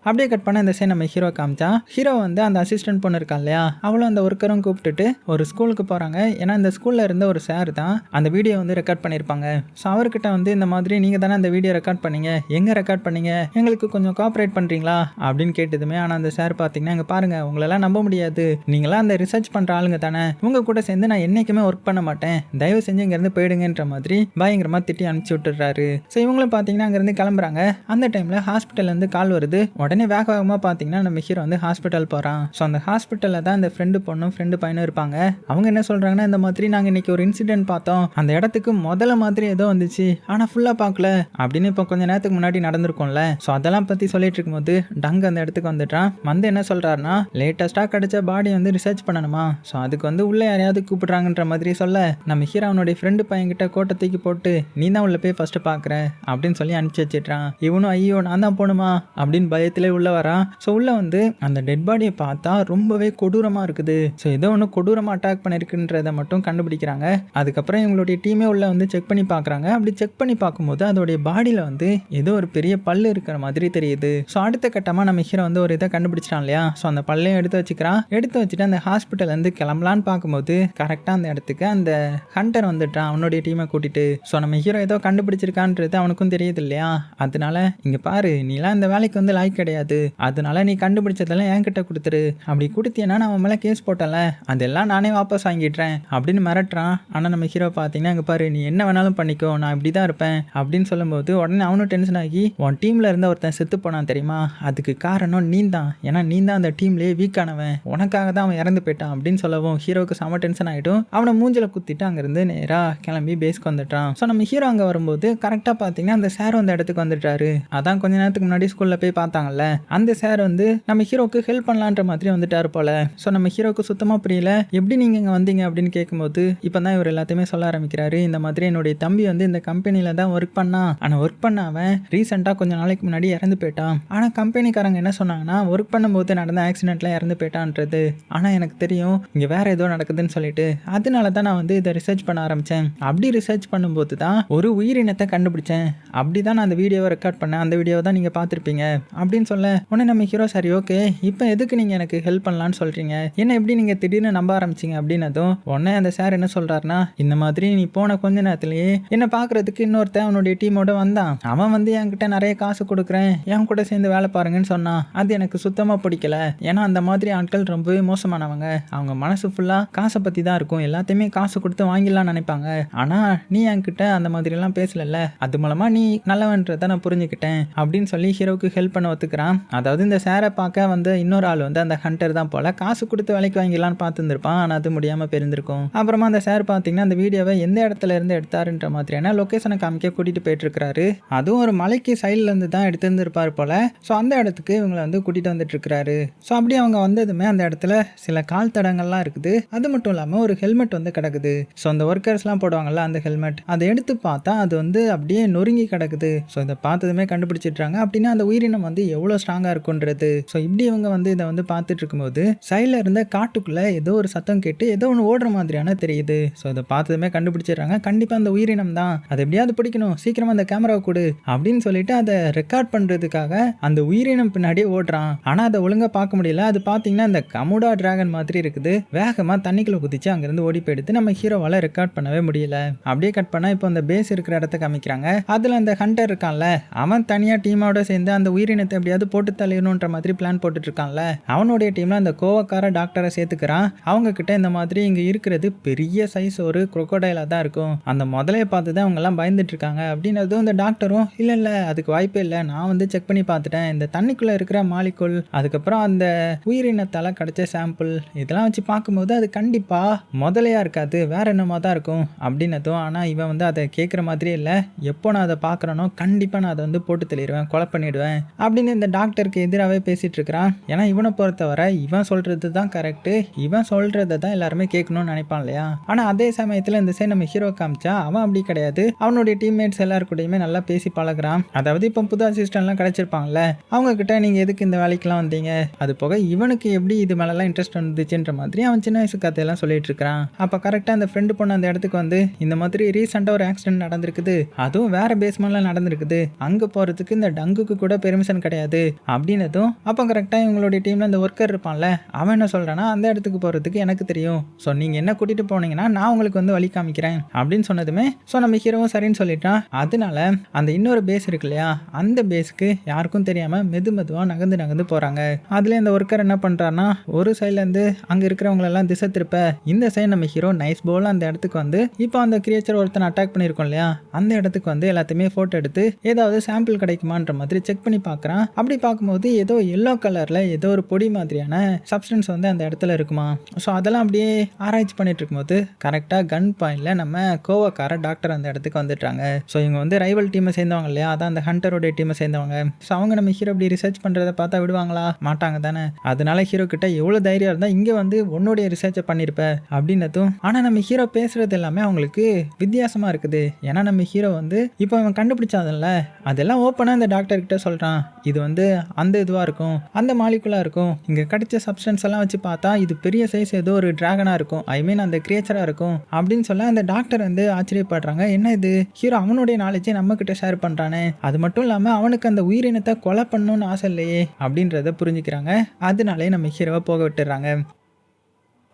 அப்படியே கட் பண்ண இந்த சைடு நம்ம ஹீரோ காமிச்சா, ஹீரோ வந்து அந்த அசிஸ்டன்ட் பொண்ணு இருக்கா இல்லையா, அவளும் அந்த ஒர்க்கரும் கூப்பிட்டுட்டு ஒரு ஸ்கூலுக்கு போகிறாங்க. ஏன்னா இந்த ஸ்கூலில் இருந்த ஒரு சார் தான் அந்த வீடியோ வந்து ரெக்கார்ட் பண்ணியிருப்பாங்க. ஸோ அவர்கிட்ட வந்து இந்த மாதிரி நீங்கள் தானே அந்த வீடியோ ரெக்கார்ட் பண்ணீங்க, எங்கே ரெக்கார்ட் பண்ணீங்க, எங்களுக்கு கொஞ்சம் கோஆப்ரேட் பண்ணுறீங்களா அப்படின்னு கேட்டதுமே, ஆனால் அந்த சார் பார்த்தீங்கன்னா இங்கே பாருங்கள், உங்களெல்லாம் நம்ப முடியாது, நீங்களாம் அந்த ரிசர்ச் பண்ணுற ஆளுங்க தானே, உங்கள் கூட சேர்ந்து நான் என்றைக்குமே ஒர்க் பண்ண மாட்டேன், தயவு செஞ்சு இங்கேருந்து போயிடுங்கன்ற மாதிரி பயங்கரமாக திட்டி அனுப்பிச்சி விட்டுறாரு. ஸோ இவங்களும் பார்த்தீங்கன்னா அங்கேருந்து கிளம்புறாங்க. அந்த டைமில் ஹாஸ்பிட்டல்லேருந்து கால் வருது. உடனே வேக வேகமாக பார்த்தீங்கன்னா நம்ம ஹீரோ வந்து ஹாஸ்பிட்டல் போகிறான். ஸோ அந்த ஹாஸ்பிட்டலில் தான் இந்த ஃப்ரெண்டு பொண்ணும் ஃப்ரெண்டு பையனும் இருப்பாங்க. அவங்க என்ன சொல்கிறாங்கன்னா, இந்த மாதிரி நாங்கள் இன்றைக்கி ஒரு இன்சிடென்ட் பார்த்தோம், அந்த இடத்துக்கு முதல்ல மாதிரி ஏதோ வந்துச்சு, ஆனால் ஃபுல்லாக பார்க்கல அப்படின்னு இப்போ கொஞ்சம் நேரத்துக்கு முன்னாடி நடந்திருக்கும்ல. ஸோ அதெல்லாம் பற்றி சொல்லிட்டு இருக்கும்போது டங்கு அந்த இடத்துக்கு வந்துட்டான். வந்து என்ன சொல்கிறாருன்னா, லேட்டஸ்ட்டாக கிடைச்ச பாடி வந்து ரிசர்ச் பண்ணணுமா, ஸோ அதுக்கு வந்து உள்ளே யாரையாவது கூப்பிட்றாங்கன்ற மாதிரி சொல்ல, நம்ம ஹீரோ அவனுடைய ஃப்ரெண்டு பையன்கிட்ட கோட்டை தூக்கி போட்டு நீ தான் உள்ள போய் ஃபஸ்ட்டு பார்க்குற அப்படின்னு சொல்லி அனுப்பிச்சி வச்சிட்றான். இவனும் ஐயோ நான் தான் போகணுமா அப்படின்னு பயத்திலே உள்ள வரான். ஸோ உள்ள வந்து அந்த டெட் பாடியை பார்த்தா ரொம்பவே கொடூரமாக இருக்குது. ஸோ ஏதோ ஒன்று கொடூரமாக அட்டாக் பண்ணியிருக்குன்றதை மட்டும் கண்டுபிடிக்கிறாங்க. அதுக்கப்புறம் இவங்களுடைய டீமே உள்ள வந்து செக் பண்ணி பார்க்குறாங்க. அப்படி செக் பண்ணி பார்க்கும்போது அதோடைய பாடியில் வந்து ஏதோ ஒரு பெரிய பல்லு இருக்கிற மாதிரி தெரியுது. ஸோ அடுத்த கட்டமாக நம்ம ஹீரோ வந்து ஒரு இதை கண்டுபிடிச்சிட்டான் இல்லையா, ஸோ அந்த பல்லையும் எடுத்து வச்சுக்கிறான். எடுத்து வச்சுட்டு அந்த ஹாஸ்பிட்டல்லேருந்து கிளம்பலான்னு பார்க்கும்போது கரெக்டாக அந்த இடத்துக்கு அந்த ஹண்டர் வந்துட்டான் அவனுடைய டீமை கூட்டிட்டு. ஸோ நம்ம ஹீரோ ஏதோ கண்டுபிடிச்சிருக்கான்றது அவனுக்கும் தெரியுது இல்லையா, அதனால இங்கே பாரு, நீலாம் இந்த வேலைக்கு வந்து லாய்க்கு கிடையாது, அதனால நீ கண்டுபிடிச்சதெல்லாம் என்கிட்ட கொடுத்துரு, அப்படி கொடுத்தீங்கன்னா நான் அவன் மேலே கேஸ் போட்டல, அதெல்லாம் நானே வாபஸ் வாங்கிடுறேன் அப்படின்னு மிரட்டுறான். ஆனால் நம்ம ஹீரோ பார்த்தீங்கன்னா இங்கே பாரு, நீ என்ன வேணாலும் பண்ணிக்கோ, நான் இப்படி தான் இருப்பேன் அப்படின்னு சொல்லும்போது உடனே அவனும் டென்ஷன் ஆகி, உன் டீமில் இருந்த ஒருத்தன் செத்து போனான் தெரியுமா, அதுக்கு காரணம் நீ தான், ஏன்னா நீ தான் அந்த டீம்லேயே வீக்கானவன், உனக்காக தான் அவன் இறந்து போயிட்டான் அப்படின்னு சொல்லவும் ஹீரோவுக்கு செம டென்ஷன் ஆகிடும். அவனை மூஞ்சில குத்திட்டு அங்கேருந்து நேராக கிளம்பி பேஸ்க்கு வந்துட்டான். ஸோ நம்ம ஹீரோ அங்கே வரும்போது கரெக்டாக பார்த்தீங்கன்னா அந்த சார் அந்த இடத்துக்கு வந்துட்டாரு. அதான் கொஞ்ச நேரத்துக்கு முன்னாடி ஸ்கூலில் போய் பார்த்தாங்கல்ல, அந்த சார் வந்து நம்ம ஹீரோக்கு ஹெல்ப் பண்ணலான்ற மாதிரி வந்துட்டாரு போல. ஸோ நம்ம ஹீரோக்கு சுத்தமாக புரியல, எப்படி நீங்கள் இங்கே வந்தீங்க அப்படின்னு கேட்கும்போது இப்போ தான் இவர் எல்லாத்தையுமே சொல்ல ஆரம்பிக்கிறாரு. இந்த மாதிரி என்னுடைய தம்பி வந்து இந்த கம்பெனியில் தான் ஒர்க் பண்ணான், ஆனால் ஒர்க் பண்ண அவன் ரீசெண்டாக கொஞ்சம் நாளைக்கு முன்னாடி இறந்து போயிட்டான். ஆனால் கம்பெனிக்காரங்க என்ன சொன்னாங்கன்னா, ஒர்க் பண்ணும்போது நடந்த ஆக்சிடென்ட்டில் இறந்து போயிட்டான்றது. ஆனால் எனக்கு தெரியும் இங்கே வேற ஏதோ நடக்குதுன்னு சொல்லிட்டு, அதனால தான் நான் வந்து இதை ரிசர்ச் பண்ண ஆரம்பித்தேன். அப்படி ரிசர்ச் பண்ணும்போது தான் ஒரு உயிரினத்தை கண்டுபிடிச்சேன். அப்படி தான் நான் அந்த வீடியோவை ரெக்கார்ட் பண்ணேன். அந்த வீடியோவை தான் நீங்கள் பார்த்துருப்பீங்க அப்படின்னு சொல்ல, உடனே நம்ம ஹீரோ சரி ஓகே, இப்போ எதுக்கு நீங்கள் எனக்கு ஹெல்ப் பண்ணலான்னு சொல்கிறீங்க, என்ன எப்படி நீங்கள் திடீர்னு நம்ப ஆரம்பிச்சிங்க அப்படின்னதும் உடனே அந்த சார் என்ன சொல்கிறாருன்னா, இந்த மாதிரி நீ போன கொஞ்ச நேரத்துலேயே என்னை பார்க்குறதுக்கு இன்னொருத்தன் அவனுடைய டீமோட வந்தான், அவன் வந்து என்கிட்ட நிறைய காசு கொடுக்குறேன், என் கூட சேர்ந்து வேலை பாருங்கன்னு சொன்னான். அது எனக்கு சுத்தமாக பிடிக்கல, ஏன்னா அந்த மாதிரி ஆட்கள் ரொம்பவே மோசமானவங்க, அவங்க மனசு ஃபுல்லாக காசை பற்றி தான் இருக்கும், எல்லாத்தையுமே காசு கொடுத்து வாங்கிடலாம்னு நினைப்பாங்க. ஆனால் நீ என்கிட்ட அந்த மாதிரிலாம் பேசலல்ல, அது மூலமாக நீ நல்லவன்றதை நான் புரிஞ்சுக்கிட்டேன் அப்படின்னு சொல்லி ஹீரோவுக்கு ஹெல்ப் பண்ண ஒத்துக்கிறான். அதாவது இந்த சாரை பார்க்க வந்து இன்னொரு ஆள் வந்து அந்த ஹண்டர் தான் போல, காசு கொடுத்து வேலைக்கு வாங்கிடலான்னு பார்த்துருந்துருப்பான், ஆனால் அது முடியாமல் போயிருந்திருக்கும். அப்புறமா அந்த சார் பார்த்தீங்கன்னா அந்த வீடியோவை எந்த இடத்துல இருந்து எடுத்தாருன்ற மாதிரியான லொக்கேஷனை காமிக்க கூட்டிகிட்டு போயிட்டு இருக்கிறாரு. அதுவும் ஒரு மலைக்கு சைட்லேருந்து தான் எடுத்துருந்துருப்பார் போல. ஸோ அந்த இடத்துக்கு இவங்களை வந்து கூட்டிகிட்டு வந்துட்டு இருக்கிறாரு. ஸோ அப்படி அவங்க வந்ததுமே அந்த இடத்துல சில கால் தடங்கள்லாம் இருக்குது. அது மட்டும் இல்லாமல் ஒரு ஹெல்மெட் வந்து கிடக்குது. ஸோ அந்த ஒர்க்கர்ஸ்லாம் போடுவாங்கல்ல அந்த ஹெல்மெட், அதை எடுத்து பார்த்தா அது வந்து அப்படியே நொறுங்கி கிடக்குது. ஸோ இதை பார்த்ததுமே கண்டுபிடிச்சிட்றாங்க. அப்படின்னா அந்த உயிரினம் வந்து எவ்வளோ ஸ்ட்ராங்காக இருக்குன்றது. ஸோ இப்படி இவங்க வந்து இதை வந்து பார்த்துட்டு இருக்கும்போது சைடில் இருந்த காட்டுக்குள்ளே ஏதோ ஒரு சத்தம் கேட்டு ஏதோ ஒன்று ஓடுற மாதிரியான தெரியுது. ஸோ இதை பார்த்ததுமே கண்டுபிடிச்சிடுறாங்க, கண்டிப்பாக அந்த உயிரினம் தான், அதை எப்படியாவது பிடிக்கணும், சீக்கிரமாக அந்த கேமராவை கொடு அப்படின்னு சொல்லிட்டு அதை ரெக்கார்ட் பண்ணுறதுக்காக அந்த உயிரினம் பின்னாடியே ஓடுறான். ஆனால் அதை ஒழுங்காக பார்க்க முடியல. அது பார்த்தீங்கன்னா இந்த கமுடா டிராகன் மாதிரி இருக்குது. வேகமாக தண்ணிக்குள்ளே குதிச்சு அங்கேருந்து ஓடி போயிடுது. நம்ம ஹீரோவால் ரெக்கார்ட் பண்ணவே முடியல. அப்படியே கட் பண்ணால் இப்போ அந்த பேஸ் இருக்கிற இடத்த காமிக்கிறாங்க. அதில் அந்த ஹண்டர் இருக்கான்ல, அவன் தனியாக டீமோட சேர்ந்து அந்த உயிரினத்தை எப்படியாவது எப்படியாவது போட்டு தள்ளிடணுன்ற மாதிரி பிளான் போட்டுட்டு இருக்கான்ல, அவனுடைய டீம்ல அந்த கோவக்கார டாக்டரை சேர்த்துக்கிறான். அவங்க கிட்ட இந்த மாதிரி இங்க இருக்கிறது பெரிய சைஸ் ஒரு crocodile தான் இருக்கும், அந்த முதலையை பார்த்து தான் அவங்க எல்லாம் பயந்துட்டு இருக்காங்க அப்படின்னதும் இந்த டாக்டரும் இல்ல இல்ல அதுக்கு வாய்ப்பே இல்லை, நான் வந்து செக் பண்ணி பார்த்துட்டேன், இந்த தண்ணிக்குள்ள இருக்கிற மாலிகுல் அதுக்கப்புறம் அந்த உயிரினத்தால கிடைச்ச சாம்பிள் இதெல்லாம் வச்சு பார்க்கும்போது அது கண்டிப்பா முதலையா இருக்காது, வேற என்னமா தான் இருக்கும் அப்படின்னதும். ஆனா இவன் வந்து அதை கேட்குற மாதிரியே இல்லை, எப்போ நான் அதை பார்க்குறேனோ கண்டிப்பா நான் அதை வந்து போட்டு தள்ளிடுவேன், கொலை பண்ணிடுவேன் அப்படின்னு இந்த டாக்டருக்கு எதிராகவே பேசிட்டு இருக்கிறான். ஏன்னா இவனை பொறுத்தவரை இவன் சொல்றது தான் கரெக்டு, இவன் சொல்றதை தான் எல்லாருமே கேட்கணும்னு நினைப்பான் இல்லையா. ஆனா அதே சமயத்தில் இந்த சைடு நம்ம ஹீரோ காமிச்சா அவன் அப்படி கிடையாது, அவனுடைய டீம்மேட்ஸ் எல்லாருக்கூடையுமே நல்லா பேசி பழகுறான். அதாவது இப்போ புது அசிஸ்டன்ட்லாம் கிடைச்சிருப்பாங்கல்ல, அவங்க கிட்ட நீங்க எதுக்கு இந்த வேலைக்கெல்லாம் வந்தீங்க, அது போக இவனுக்கு எப்படி இது மேலெல்லாம் இன்ட்ரெஸ்ட் வந்துச்சுன்ற மாதிரி அவன் சின்ன வயசு கதையெல்லாம் சொல்லிட்டு இருக்கிறான். அப்போ கரெக்டாக அந்த ஃப்ரெண்டு பொண்ணு அந்த இடத்துக்கு வந்து இந்த மாதிரி ரீசெண்டாக ஒரு ஆக்சிடென்ட் நடந்திருக்குது, அதுவும் வேற பேஸ்மெண்ட்ல நடந்திருக்குது, அங்கே போகிறதுக்கு இந்த டங்குக்கு கூட பெர்மிஷன் கிடையாது அப்படின்னதும். அப்போ கரெக்டாக இவங்களுடைய டீமில் இந்த ஒர்க்கர் இருப்பான்ல, அவன் என்ன சொல்கிறான்னா அந்த இடத்துக்கு போகிறதுக்கு எனக்கு தெரியும், ஸோ நீங்கள் என்ன கூட்டிகிட்டு போனீங்கன்னா நான் உங்களுக்கு வந்து வழி காமிக்கிறேன் அப்படின்னு சொன்னதுமே ஸோ நம்ம ஹீரோவும் சரின்னு சொல்லிட்டான். அதனால அந்த இன்னொரு பேஸ் இருக்கு இல்லையா, அந்த பேஸுக்கு யாருக்கும் தெரியாமல் மெதுவாக நகர்ந்து போகிறாங்க. அதில் இந்த ஒர்க்கர் என்ன பண்ணுறான்னா ஒரு சைட்லேருந்து அங்கே இருக்கிறவங்களெல்லாம் திசை திருப்ப இந்த சைடு நம்ம ஹீரோ நைஸ் போல் அந்த இடத்துக்கு வந்து இப்போ அந்த கிரியேச்சர் ஒருத்தனை அட்டாக் பண்ணியிருக்கோம் இல்லையா, அந்த இடத்துக்கு வந்து எல்லாத்தையுமே ஃபோட்டோ எடுத்து ஏதாவது சாம்பிள் கிடைக்குமான்ற மாதிரி செக் பண்ணி பார்க்குறான். அப்படி பார்க்கும்போது ஏதோ எல்லோ கலரில் ஏதோ ஒரு பொடி மாதிரியான சப்ஸ்டன்ஸ் வந்து அந்த இடத்துல இருக்குமா. ஸோ அதெல்லாம் அப்படியே ஆராய்ச்சி பண்ணிட்டு இருக்கும்போது கரெக்டாக கன் பாயிண்டில் நம்ம கோவக்கார டாக்டர் அந்த இடத்துக்கு வந்துட்டாங்க. ஸோ இவங்க வந்து ரைவல் டீமை சேர்ந்தவங்க இல்லையா, அதான் அந்த ஹண்டரோடைய டீமை சேர்ந்தவங்க. ஸோ அவங்க நம்ம ஹீரோ இப்படி ரிசர்ச் பண்ணுறதை பார்த்தா விடுவாங்களா, மாட்டாங்க தானே. அதனால ஹீரோ கிட்ட எவ்வளோ தைரியம் இருந்தால் இங்கே வந்து உன்னுடைய ரிசர்ச்சை பண்ணியிருப்ப அப்படின்னதும். ஆனால் நம்ம ஹீரோ பேசுறது எல்லாமே அவங்களுக்கு வித்தியாசமாக இருக்குது. ஏன்னா நம்ம ஹீரோ வந்து இப்போ அவன் கண்டுபிடிச்சாதல்ல அதெல்லாம் ஓப்பனாக அந்த டாக்டர் கிட்ட சொல்கிறான், இது வந்து அந்த இதுவாக இருக்கும், அந்த மாலிகுலாக இருக்கும், இங்கே கிடைச்ச சப்ஸ்டன்ஸ் எல்லாம் வச்சு பார்த்தா இது பெரிய சைஸ் ஏதோ ஒரு டிராகனாக இருக்கும், ஐ மீன் அந்த கிரியேச்சராக இருக்கும் அப்படின்னு சொல்ல அந்த டாக்டர் வந்து ஆச்சரியப்படுறாங்க. என்ன இது ஹீரோ அவனுடைய நாலேஜை நம்ம கிட்ட ஷேர் பண்ணுறானே, அது மட்டும் இல்லாமல் அவனுக்கு அந்த உயிரினத்தை கொலை பண்ணணும்னு ஆசை இல்லையே அப்படின்றத புரிஞ்சுக்கிறாங்க. அதனாலே நம்ம ஹீரோவை போக விட்டுறாங்க.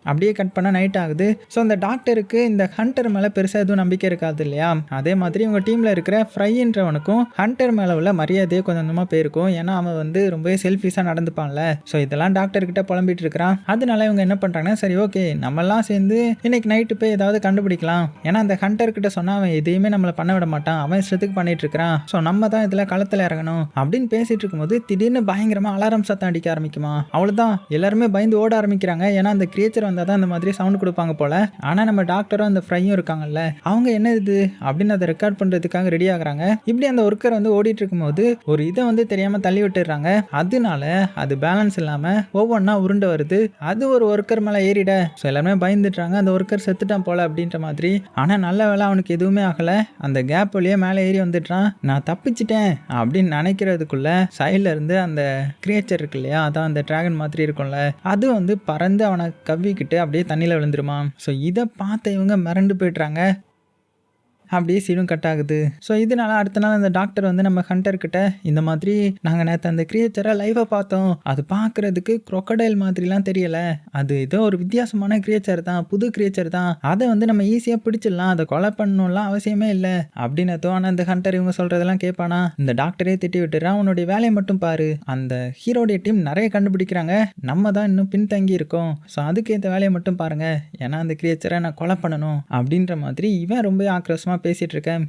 அப்படியே கட் பண்ணால் நைட் ஆகுது. ஸோ அந்த டாக்டருக்கு இந்த ஹண்டர் மேலே பெருசாக எதுவும் நம்பிக்கை இருக்காது இல்லையா. அதே மாதிரி இவங்க டீமில் இருக்கிற ஃப்ரைன்றவனுக்கும் ஹண்டர் மேலே உள்ள மரியாதையே கொஞ்சம் கொஞ்சமாக போயிருக்கும். ஏன்னா அவன் வந்து ரொம்பவே செல்ஃபிஷாக நடந்துப்பான்ல. ஸோ இதெல்லாம் டாக்டர்கிட்ட புலம்பிட்டு இருக்கிறான். அதனால இவங்க என்ன பண்ணுறாங்கன்னா சரி ஓகே நம்மெல்லாம் சேர்ந்து இன்னைக்கு நைட்டு போய் ஏதாவது கண்டுபிடிக்கலாம். ஏன்னா அந்த ஹண்டர்கிட்ட சொன்னால் அவன் எதையுமே நம்மளை பண்ண விட மாட்டான், அவன் இஷ்டத்துக்கு பண்ணிட்டு இருக்கிறான். ஸோ நம்ம தான் இதில் களத்தில் இறங்கணும் அப்படின்னு பேசிட்டு இருக்கும்போது திடீர்னு பயங்கரமாக அலாரம் சத்தம் அடிக்க ஆரம்பிக்குமா. அவ்வளோதான் எல்லாருமே பயந்து ஓட ஆரம்பிக்கிறாங்க. ஏன்னா அந்த கிரியேச்சர் வந்தால் தான் இந்த மாதிரி சவுண்ட் கொடுப்பாங்க போல. ஆனால் நம்ம டாக்டரும் அந்த ஃப்ரையும் இருக்காங்கல்ல, அவங்க என்ன இது அப்படின்னு அதை ரெக்கார்ட் பண்ணுறதுக்காக ரெடி ஆகுறாங்க. இப்படி அந்த ஒர்க்கர் வந்து ஓடிட்டு இருக்கும்போது ஒரு இதை வந்து தெரியாமல் தள்ளி விட்டுடுறாங்க. அதனால அது பேலன்ஸ் இல்லாமல் ஒவ்வொன்றா உருண்டு வருது. அது ஒரு ஒர்க்கர் மேலே ஏறிட ஸோ எல்லாருமே பயந்துட்டுறாங்க, அந்த ஒர்க்கர் செத்துட்டான் போல அப்படின்ற மாதிரி. ஆனால் நல்ல வேலை அவனுக்கு எதுவுமே ஆகலை, அந்த கேப் வழியே மேலே ஏறி வந்துட்டான். நான் தப்பிச்சிட்டேன் அப்படின்னு நினைக்கிறதுக்குள்ள சைடில் இருந்து அந்த கிரியேச்சர் இருக்கு இல்லையா, அதான் அந்த டிராகன் மாதிரி இருக்கும்ல, அது வந்து பறந்து அவனை கவ்விக்கிட்டு அப்படியே தண்ணியில் விழுந்துருமா. ஸோ இதை பார்த்த இவங்க மிரண்டு போய்ட்றாங்க. அப்படியே சீனும் கட் ஆகுது. ஸோ இதனால அடுத்த நாள் அந்த டாக்டர் வந்து நம்ம ஹண்டர்கிட்ட இந்த மாதிரி நாங்கள் நேற்று அந்த கிரியேச்சரை லைவாக பார்த்தோம், அது பார்க்குறதுக்கு crocodile மாதிரிலாம் தெரியலை, அது ஏதோ ஒரு வித்தியாசமான கிரியேச்சர் தான், புது கிரியேச்சர் தான், அதை வந்து நம்ம ஈஸியாக பிடிச்சிடலாம், அதை கொலை பண்ணணும்லாம் அவசியமே இல்லை அப்படின்னதும். ஆனால் அந்த ஹண்டர் இவங்க சொல்கிறதெல்லாம் கேட்பானா, இந்த டாக்டரே திட்டி விட்டுறான், உன்னுடைய வேலையை மட்டும் பாரு, அந்த ஹீரோடைய டீம் நிறைய கண்டுபிடிக்கிறாங்க, நம்ம தான் இன்னும் பின்தங்கி இருக்கோம், ஸோ அதுக்கு இந்த வேலையை மட்டும் பாருங்க, ஏன்னா அந்த கிரியேச்சரை நான் கொலை பண்ணணும் அப்படின்ற மாதிரி இவன் ரொம்ப ஆக்ரோஷமாக பேசிட்டு இருக்கேன்.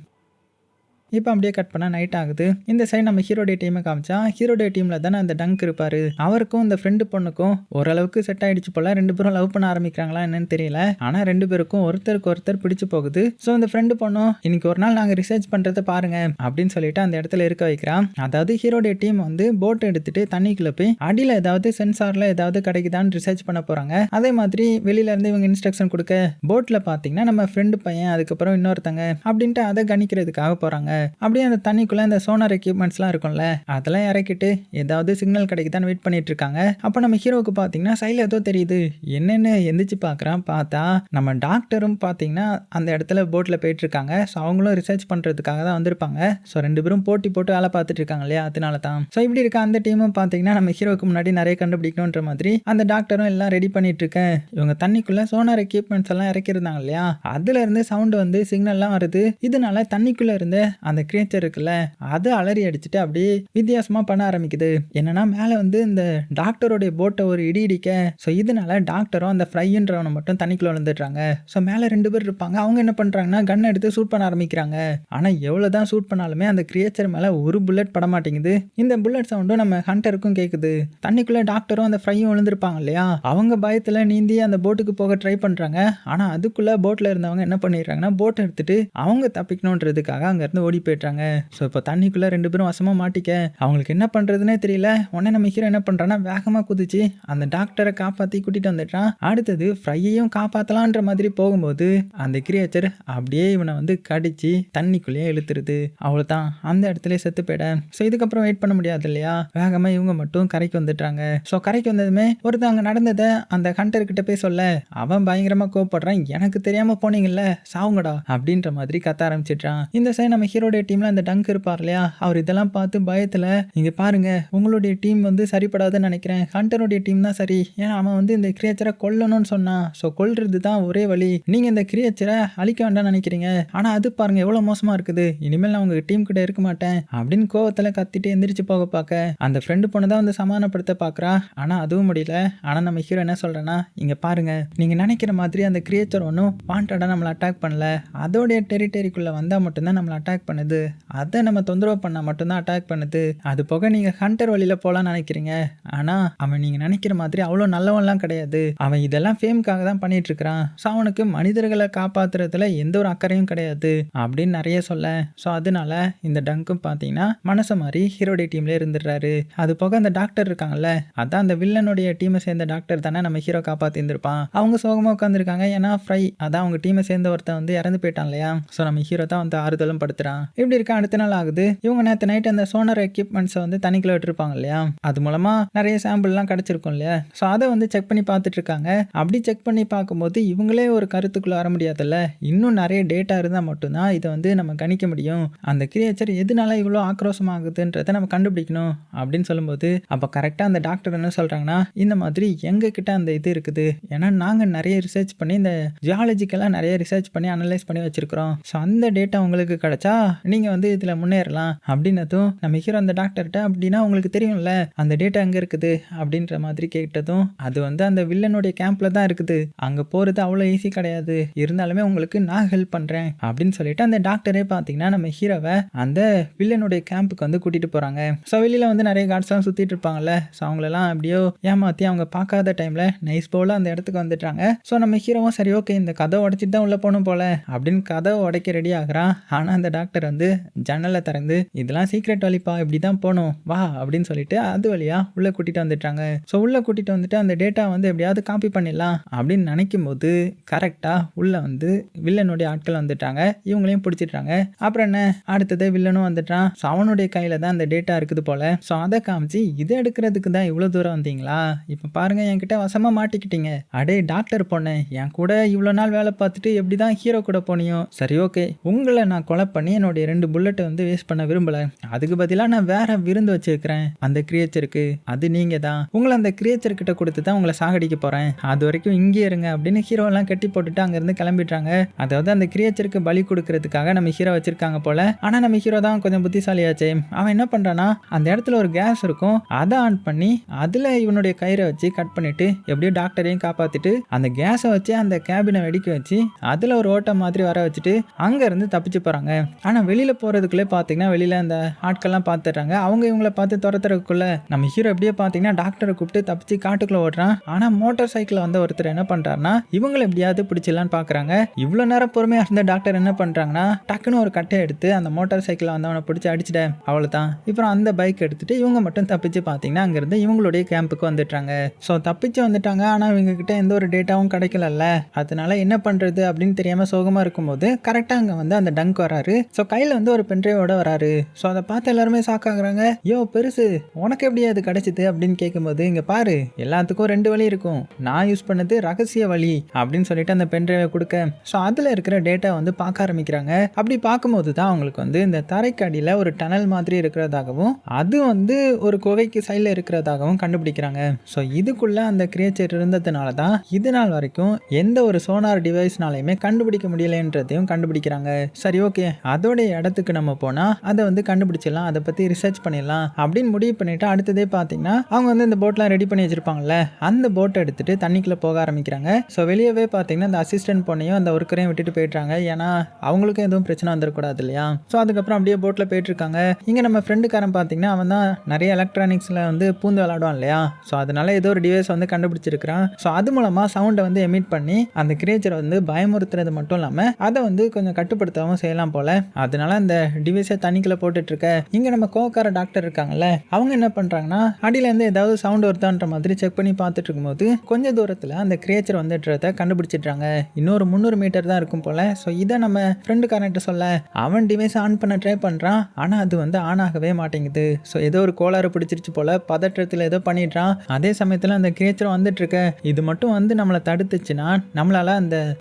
இப்போ அப்படியே கட் பண்ணால் நைட் ஆகுது. இந்த சைடு நம்ம ஹீரோடைய டீமை காமிச்சா ஹீரோடைய டீமில் தானே அந்த டங்க் இருப்பார். அவருக்கும் இந்த ஃப்ரெண்டு பொண்ணுக்கும் ஓரளவுக்கு செட் ஆகிடுச்சு போல். ரெண்டு பேரும் லவ் பண்ண ஆரம்பிக்கிறாங்களா என்னன்னு தெரியல. ஆனால் ரெண்டு பேருக்கும் ஒருத்தருக்கு ஒருத்தர் பிடிச்சு போகுது. ஸோ இந்த ஃப்ரெண்டு பொண்ணும் இன்னைக்கு ஒரு நாள் நாங்கள் ரிசர்ச் பண்ணுறதை பாருங்க அப்படின்னு சொல்லிட்டு அந்த இடத்துல இருக்க வைக்கிறான். அதாவது ஹீரோடைய டீம் வந்து போட் எடுத்துட்டு தண்ணிக்குள்ளே போய் அடியில் ஏதாவது சென்சாரில் ஏதாவது கிடைக்குதான்னு ரிசர்ச் பண்ண போகிறாங்க. அதே மாதிரி வெளியிலேருந்து இவங்க இன்ஸ்ட்ரக்ஷன் கொடுக்க போட்டில் பார்த்தீங்கன்னா நம்ம ஃப்ரெண்டு பையன் அதுக்கப்புறம் இன்னொருத்தங்க அப்படின்ட்டு அதை கணிக்கிறதுக்காக போகிறாங்க. அப்படியே அந்த தண்ணிக்குள்ள இந்த சோனார் எக்யூப்மெண்ட்ஸ்லாம் இருக்கும்ல, அதெல்லாம் இறக்கிட்டு ஏதாவது சிக்னல் கிடைக்குதான்னு வெயிட் பண்ணிட்டு இருக்காங்க. அப்போ நம்ம ஹீரோவுக்கு பார்த்தீங்கன்னா சைடில் ஏதோ தெரியுது. என்னென்னு எந்திரிச்சு பார்க்குறான். பார்த்தா நம்ம டாக்டரும் பார்த்தீங்கன்னா அந்த இடத்துல போட்டில் போயிட்டு இருக்காங்க. ஸோ அவங்களும் ரிசர்ச் பண்ணுறதுக்காக தான் வந்திருப்பாங்க. ஸோ ரெண்டு பேரும் போட்டி போட்டு வேலை பார்த்துட்டு இருக்காங்க இல்லையா, அதனால தான். ஸோ இப்படி இருக்க அந்த டீமும் பார்த்தீங்கன்னா நம்ம ஹீரோவுக்கு முன்னாடி நிறைய கண்டுபிடிக்கணுன்ற மாதிரி அந்த டாக்டரும் எல்லாம் ரெடி பண்ணிட்டு இருக்கேன். இவங்க தண்ணிக்குள்ள சோனார் எக்யூப்மெண்ட்ஸ் எல்லாம் இறக்கிருந்தாங்க இல்லையா, அதுல இருந்து சவுண்ட் வந்து சிக்னல்லாம் வருது. இதனால தண்ணிக்குள்ள இருந்த அந்த கிரியேச்சர் இருக்குல்ல அது அலறி அடிச்சுட்டு அப்படியே வித்தியாசமா பண்ண ஆரம்பிக்குது. என்னன்னா மேல வந்து இந்த டாக்டருடைய போட்டை ஒரு இடி இடிக்க ஸோ இதனால டாக்டரும் அந்த ஃப்ரைன்றவனை மட்டும் தண்ணிக்குள்ள விழுந்துடுறாங்க. ஸோ மேல 2 பேர் இருப்பாங்க. அவங்க என்ன பண்றாங்கன்னா கன் எடுத்து ஷூட் பண்ண ஆரம்பிக்கிறாங்க. ஆனா எவ்வளவுதான் ஷூட் பண்ணாலுமே அந்த கிரியேச்சர் மேல ஒரு புல்லட் பட மாட்டேங்குது. இந்த புல்லட் சவுண்டும் நம்ம ஹண்டருக்கும் கேக்குது. தண்ணிக்குள்ள டாக்டரும் அந்த ஃப்ரையும் விழுந்திருப்பாங்க இல்லையா, அவங்க பயத்துல நீந்தி அந்த போட்டுக்கு போக ட்ரை பண்றாங்க. ஆனா அதுக்குள்ள போட்ல இருந்தவங்க என்ன பண்ணிடுறாங்கன்னா போட் எடுத்துட்டு அவங்க தப்பிக்கணுன்றதுக்காக அங்க இருந்து ஓடி போயிட்டாங்க. ஸோ இப்போ தண்ணிக்குள்ள 2 பேரும் வசமா மாட்டிக்க அவங்களுக்கு என்ன பண்றதுன்னே தெரியல. உடனே நம்ம ஹீரோ என்ன பண்றான்னா வேகமா குதிச்சு அந்த டாக்டரை காப்பாத்தி கூட்டிட்டு வந்துட்டான். அடுத்தது ஃப்ரையையும் காப்பாத்தலான்ற மாதிரி போகும்போது அந்த கிரியேச்சர் அப்படியே இவனை வந்து கடிச்சு தண்ணிக்குள்ளேயே இழுத்துருது. அவ்வளவுதான், அந்த இடத்துல செத்து போயிட. ஸோ இதுக்கப்புறம் வெயிட் பண்ண முடியாது இல்லையா, வேகமா இவங்க மட்டும் கரைக்கு வந்துட்டாங்க. ஸோ கரைக்கு வந்ததுமே ஒருத்தர் அங்க நடந்ததை அந்த ஹண்டர் கிட்ட போய் சொல்ல அவன் பயங்கரமா கோவப்படுறான். எனக்கு தெரியாம போனீங்கல்ல சாவுங்கடா அப்படின்ற மாதிரி கத்த ஆரம்பிச்சிட்டான். இந்த சைடு நம்ம ஹீரோடைய டீம்ல அந்த டங்க் இருப்பார் இல்லையா, அவர் இதெல்லாம் பார்த்து பயத்துல இங்க பாருங்க உங்களுடைய டீம் வந்து சரிப்படாதுன்னு நினைக்கிறேன், ஹண்டருடைய டீம் தான் சரி, ஏன்னா அவன் வந்து இந்த கிரியேச்சரை கொல்லணும்னு சொன்னான். ஸோ கொல்றது தான் ஒரே வழி, நீங்க இந்த கிரியேச்சரை அழிக்க வேண்டாம்னு நினைக்கிறீங்க, ஆனா அது பாருங்க எவ்வளவு மோசமா இருக்குது, இனிமேல் நான் உங்க டீம் கிட்ட இருக்க மாட்டேன் அப்படின்னு கோவத்துல கத்திட்டு எந்திரிச்சு போக பார்க்க அந்த ஃப்ரெண்டு பொண்ணு தான் வந்து சமாதானப்படுத்த பாக்குறா. ஆனா அதுவும் முடியல. ஆனா நம்ம ஹீரோ என்ன சொல்றேன்னா இங்க பாருங்க நீங்க நினைக்கிற மாதிரி அந்த கிரியேச்சர் ஒன்றும் வாண்டடா நம்மளை அட்டாக் பண்ணல, அதோடைய டெரிட்டரிக்குள்ள வந்தா மட்டும்தான் நம்மளை அட்டாக் பண்ணுது, அதை நம்ம தொந்தரவு பண்ணா மட்டும்தான் அட்டாக் பண்ணுது. அது போக நீங்க ஹண்டர் வழியில போலாம்னு நினைக்கிறீங்க, ஆனா அவன் நீங்க நினைக்கிற மாதிரி அவ்வளோ நல்லவன்லாம் கிடையாது, அவன் இதெல்லாம் ஃபேம்காக தான் பண்ணிட்டு இருக்கிறான், ஸோ அவனுக்கு மனிதர்களை காப்பாத்துறதுல எந்த ஒரு அக்கறையும் கிடையாது அப்படின்னு நிறைய சொல்ல. ஸோ அதனால இந்த டங்கும் பார்த்தீங்கன்னா மனசு மாதிரி ஹீரோடைய டீம்ல இருந்துடுறாரு. அது போக அந்த டாக்டர் இருக்காங்கல்ல, அதான் அந்த வில்லனுடைய டீமை சேர்ந்த டாக்டர் தானே நம்ம ஹீரோ காப்பாத்தி இருந்திருப்பான். அவங்க சோகமா உட்காந்துருக்காங்க. ஏன்னா ஃப்ரை அதான் அவங்க டீமை சேர்ந்த ஒருத்தன் வந்து இறந்து போயிட்டான் இல்லையா. ஸோ நம்ம ஹீரோ தான் வந்து ஆறுதலும் படுத்துறான். இப்படி இருக்க அடுத்த நாள் ஆகுது. இவங்க நேற்று நைட் அந்த சோனர் எக்யூப்மெண்ட்ஸை வந்து தண்ணிக்குள்ள விட்டுருப்பாங்க இல்லையா, அது மூலமா நிறைய சாம்பிள்லாம் கிடைச்சிருக்கும் இல்லையா. ஸோ அதை வந்து செக் பண்ணி பார்த்துட்டு இருக்காங்க. அப்படி செக் பண்ணி பார்க்கும்போது இவங்களே ஒரு கருத்துக்குள்ள வர முடியாதுல்ல, இன்னும் நிறைய டேட்டா இருந்தால் மட்டும்தான் இதை வந்து நம்ம கணிக்க முடியும், அந்த கிரியேச்சர் எதனால இவ்வளோ ஆக்ரோஷமாகுதுன்றதை நம்ம கண்டுபிடிக்கணும் அப்படின்னு சொல்லும்போது அப்போ கரெக்டாக அந்த டாக்டர் என்ன சொல்கிறாங்கன்னா இந்த மாதிரி எங்ககிட்ட அந்த இது இருக்குது, ஏன்னா நாங்கள் நிறைய ரிசர்ச் பண்ணி இந்த ஜியாலஜிக்கெல்லாம் நிறைய ரிசர்ச் பண்ணி அனலைஸ் பண்ணி வச்சிருக்கிறோம், ஸோ அந்த டேட்டா உங்களுக்கு கிடைச்சா நீங்கள் வந்து இதில் முன்னேறலாம் அப்படின்னதும் நம்ம ஹீரோ அந்த டாக்டர்கிட்ட அப்படின்னா உங்களுக்கு தெரியும்ல அந்த டேட்டா எங்கே இருக்குது அப்படின்ற மாதிரி கேட்டதும் அது வந்து அந்த வில்லனுடைய கேம்ப்ல தான் இருக்குது, அங்கே போகிறது அவ்வளோ ஈஸி கிடையாது, இருந்தாலுமே உங்களுக்கு நான் ஹெல்ப் பண்ணுறேன் அப்படின்னு சொல்லிட்டு அந்த டாக்டரே பார்த்தீங்கன்னா நம்ம ஹீரோவை அந்த வில்லனுடைய கேம்புக்கு வந்து கூட்டிட்டு போகிறாங்க. ஸோ வெளியில் வந்து நிறைய கார்ட்ஸ்லாம் சுற்றிட்டு இருப்பாங்கல்ல, ஸோ அவங்களெல்லாம் அப்படியோ ஏமாற்றி அவங்க பார்க்காத டைமில் நைஸ் போல் அந்த இடத்துக்கு வந்துட்டாங்க. ஸோ நம்ம ஹீரோவும் சரி ஓகே இந்த கதை உடைச்சிட்டு தான் உள்ளே போகணும் போல அப்படின்னு கதை உடைக்க ரெடி ஆகுறான். ஆனால் அந்த டாக்டர் வந்து ஜன்னலை திறந்து இதெல்லாம் சீக்ரெட் வழிப்பா இப்படி தான் போகணும் வா அப்படின்னு சொல்லிட்டு அது வழியாக உள்ளே கூட்டிகிட்டு வந்துட்டாங்க. ஸோ உள்ளே கூட்டிகிட்டு வந்துட்டு அந்த டேட்டா வந்து எப்படியாவது காப்பி பண்ணிடலாம் அப்படின்னு நினைக்கும் போது கரெக்டாக உள்ளே வந்து வில்லனுடைய ஆட்கள் வந்துட்டாங்க. இவங்களையும் பிடிச்சிட்டாங்க. அப்புறம் என்ன அடுத்தது வில்லனும் வந்துட்டான். ஸோ அவனுடைய கையில் தான் அந்த டேட்டா இருக்குது போல. ஸோ அதை காமிச்சு இதை எடுக்கிறதுக்கு தான் இவ்வளோ தூரம் வந்தீங்களா, இப்போ பாருங்க என்கிட்ட வசமாக மாட்டிக்கிட்டீங்க, அடே டாக்டர் பொண்ணு என் கூட இவ்வளோ நாள் வேலை பார்த்துட்டு எப்படி தான் ஹீரோ கூட போனியோ, சரி ஓகே உங்களை நான் கொலை பண்ணி என்னுடைய 2 புல்லட்டை வந்து வேஸ்ட் பண்ண விரும்பலை, அதுக்கு பதிலாக நான் வேற விருந்து வச்சிருக்கிறேன் அந்த கிரியேச்சருக்கு, அது நீங்கள் தான், உங்களை அந்த கிரியேச்சர் கிட்ட கொடுத்து தான் உங்களை சாகடிக்க போகிறேன், அது வரைக்கும் இங்கே இருங்க அப்படின்னு ஹீரோலாம் கட்டி போட்டுட்டு அங்கேருந்து கிளம்பிடுறாங்க. அதாவது அந்த கிரியேச்சருக்கு பலி கொடுக்கறதுக்காக நம்ம ஹீரோ வச்சிருக்காங்க போல. ஆனால் நம்ம ஹீரோ தான் கொஞ்சம் புத்திசாலியாச்சே, அவன் என்ன பண்ணுறான்னா அந்த இடத்துல ஒரு கேஸ் இருக்கும் அதை ஆன் பண்ணி அதில் இவனுடைய கயிறை வச்சு கட் பண்ணிட்டு எப்படியோ டாக்டரையும் காப்பாற்றிட்டு அந்த கேஸை வச்சு அந்த கேபினை வெடிக்க வச்சு அதில் ஒரு ஓட்டம் மாதிரி வர வச்சுட்டு அங்கேருந்து தப்பிச்சு போகிறாங்க. ஆனால் வெளியில் போகிறதுக்குள்ளே பார்த்தீங்கன்னா வெளியில் அந்த ஆட்கள்லாம் பார்த்துடுறாங்க. அவங்க இவங்களை பார்த்து துரத்துறதுக்குள்ள நம்ம ஹீரோ எப்படியே பார்த்தீங்கன்னா டாக்டரை கூப்பிட்டு தப்பிச்சு காட்டுக்குள்ளே ஓடுறான். ஆனால் மோட்டார் சைக்கிளில் வந்த ஒருத்தர் என்ன பண்ணுறாருன்னா இவங்களை எப்படியாவது பிடிச்சிடலான்னு பார்க்குறாங்க. இவ்வளோ நேரம் பொறுமையாக இருந்த டாக்டர் என்ன பண்ணுறாங்கன்னா டக்குன்னு ஒரு கட்டை எடுத்து அந்த மோட்டார் சைக்கிளில் வந்தவனை பிடிச்சி அடிச்சிட்டேன் அவ்வளோதான். அப்புறம் அந்த பைக் எடுத்துட்டு இவங்க மட்டும் தப்பிச்சு பார்த்தீங்கன்னா அங்கேருந்து இவங்களுடைய கேம்புக்கு வந்துட்டாங்க. ஸோ தப்பிச்சு வந்துட்டாங்க. ஆனால் இவங்க கிட்ட எந்த ஒரு டேட்டாவும் கிடைக்கலல்ல, அதனால என்ன பண்ணுறது அப்படின்னு தெரியாமல் சோகமாக இருக்கும்போது கரெக்டாக அங்கே வந்து அந்த டங்க் வராரு. ஸோ கையில் வந்து ஒரு பென்ட்ரைவோட வராரு. ஸோ அதை பார்த்து எல்லாருமே சாக்காகிறாங்க. யோ பெருசு உனக்கு எப்படி அது கிடைச்சிது அப்படின்னு கேட்கும்போது இங்கே பாரு எல்லாத்துக்கும் 2 வழி இருக்கும், நான் யூஸ் பண்ணது ரகசிய வழி அப்படின்னு சொல்லிட்டு அந்த பென்ட்ரைவை கொடுக்க ஸோ அதில் இருக்கிற டேட்டா வந்து பார்க்க ஆரம்பிக்கிறாங்க. அப்படி பார்க்கும்போது தான் அவங்களுக்கு வந்து இந்த தரைக்கு அடியில் ஒரு டனல் மாதிரி இருக்கிறதாகவும் அது வந்து ஒரு குகைக்கு சைடில் இருக்கிறதாகவும் கண்டுபிடிக்கிறாங்க. ஸோ இதுக்குள்ள அந்த கிரியேச்சர் இருந்ததுனால தான் இது நாள் வரைக்கும் எந்த ஒரு சோனார் டிவைஸ்னாலையுமே கண்டுபிடிக்க முடியலைன்றதையும் கண்டுபிடிக்கிறாங்க. சரி ஓகே அதோட அவங்களுடைய இடத்துக்கு நம்ம போனால் அதை வந்து கண்டுபிடிச்சிடலாம், அதை பற்றி ரிசர்ச் பண்ணிடலாம் அப்படின்னு முடிவு பண்ணிவிட்டு அடுத்ததே பார்த்தீங்கன்னா அவங்க வந்து இந்த போட்லாம் ரெடி பண்ணி வச்சுருப்பாங்கல்ல, அந்த போட்டை எடுத்துகிட்டு தண்ணிக்குள்ளே போக ஆரம்பிக்கிறாங்க. ஸோ வெளியவே பார்த்தீங்கன்னா அந்த அசிஸ்டன்ட் பொண்ணையும் அந்த ஒர்க்கரையும் விட்டுட்டு போயிடுறாங்க. ஏன்னா அவங்களுக்கும் எதுவும் பிரச்சனை வந்துடக்கூடாது இல்லையா. ஸோ அதுக்கப்புறம் அப்படியே போட்டில் போயிட்டுருக்காங்க. இங்கே நம்ம ஃப்ரெண்டுக்காரன் பார்த்தீங்கன்னா அவன் தான் நிறைய எலக்ட்ரானிக்ஸில் வந்து பூந்து விளாடுவான் இல்லையா. ஸோ அதனால ஏதோ ஒரு டிவைஸ் வந்து கண்டுபிடிச்சிருக்கிறான். ஸோ அது மூலமாக சவுண்டை வந்து எமிட் பண்ணி அந்த கிரியேச்சரை வந்து பயமுறுத்துறது மட்டும் இல்லாமல் அதை வந்து கொஞ்சம் கட்டுப்படுத்தவும் செய்யலாம் போல. அதனால அந்த டிவைஸை தண்ணிக்குள்ளே போட்டுட்டு இருக்க இங்கே நம்ம கோக்கார டாக்டர் இருக்காங்கல்ல, அவங்க என்ன பண்ணுறாங்கன்னா அடியிலேருந்து ஏதாவது சவுண்ட் வருதான்ற மாதிரி செக் பண்ணி பார்த்துட்டு இருக்கும்போது கொஞ்சம் தூரத்தில் அந்த கிரியேச்சர் வந்துடுறத கண்டுபிடிச்சிட்றாங்க. இன்னொரு 300 மீட்டர் தான் இருக்கும் போல. ஸோ இதை நம்ம ஃப்ரெண்டுக்காரன்ட்ட சொல்ல அவன் டிவைஸ் ஆன் பண்ண ட்ரை பண்ணுறான். ஆனால் அது வந்து ஆன் ஆகவே மாட்டேங்குது. ஸோ ஏதோ ஒரு கோளாறு பிடிச்சிருச்சு போல, பதற்றத்தில் ஏதோ பண்ணிடுறான். அதே சமயத்தில் அந்த கிரியேச்சர் வந்துட்டு இருக்க இது மட்டும் வந்து நம்மளை தடுத்துச்சுன்னா நம்மளால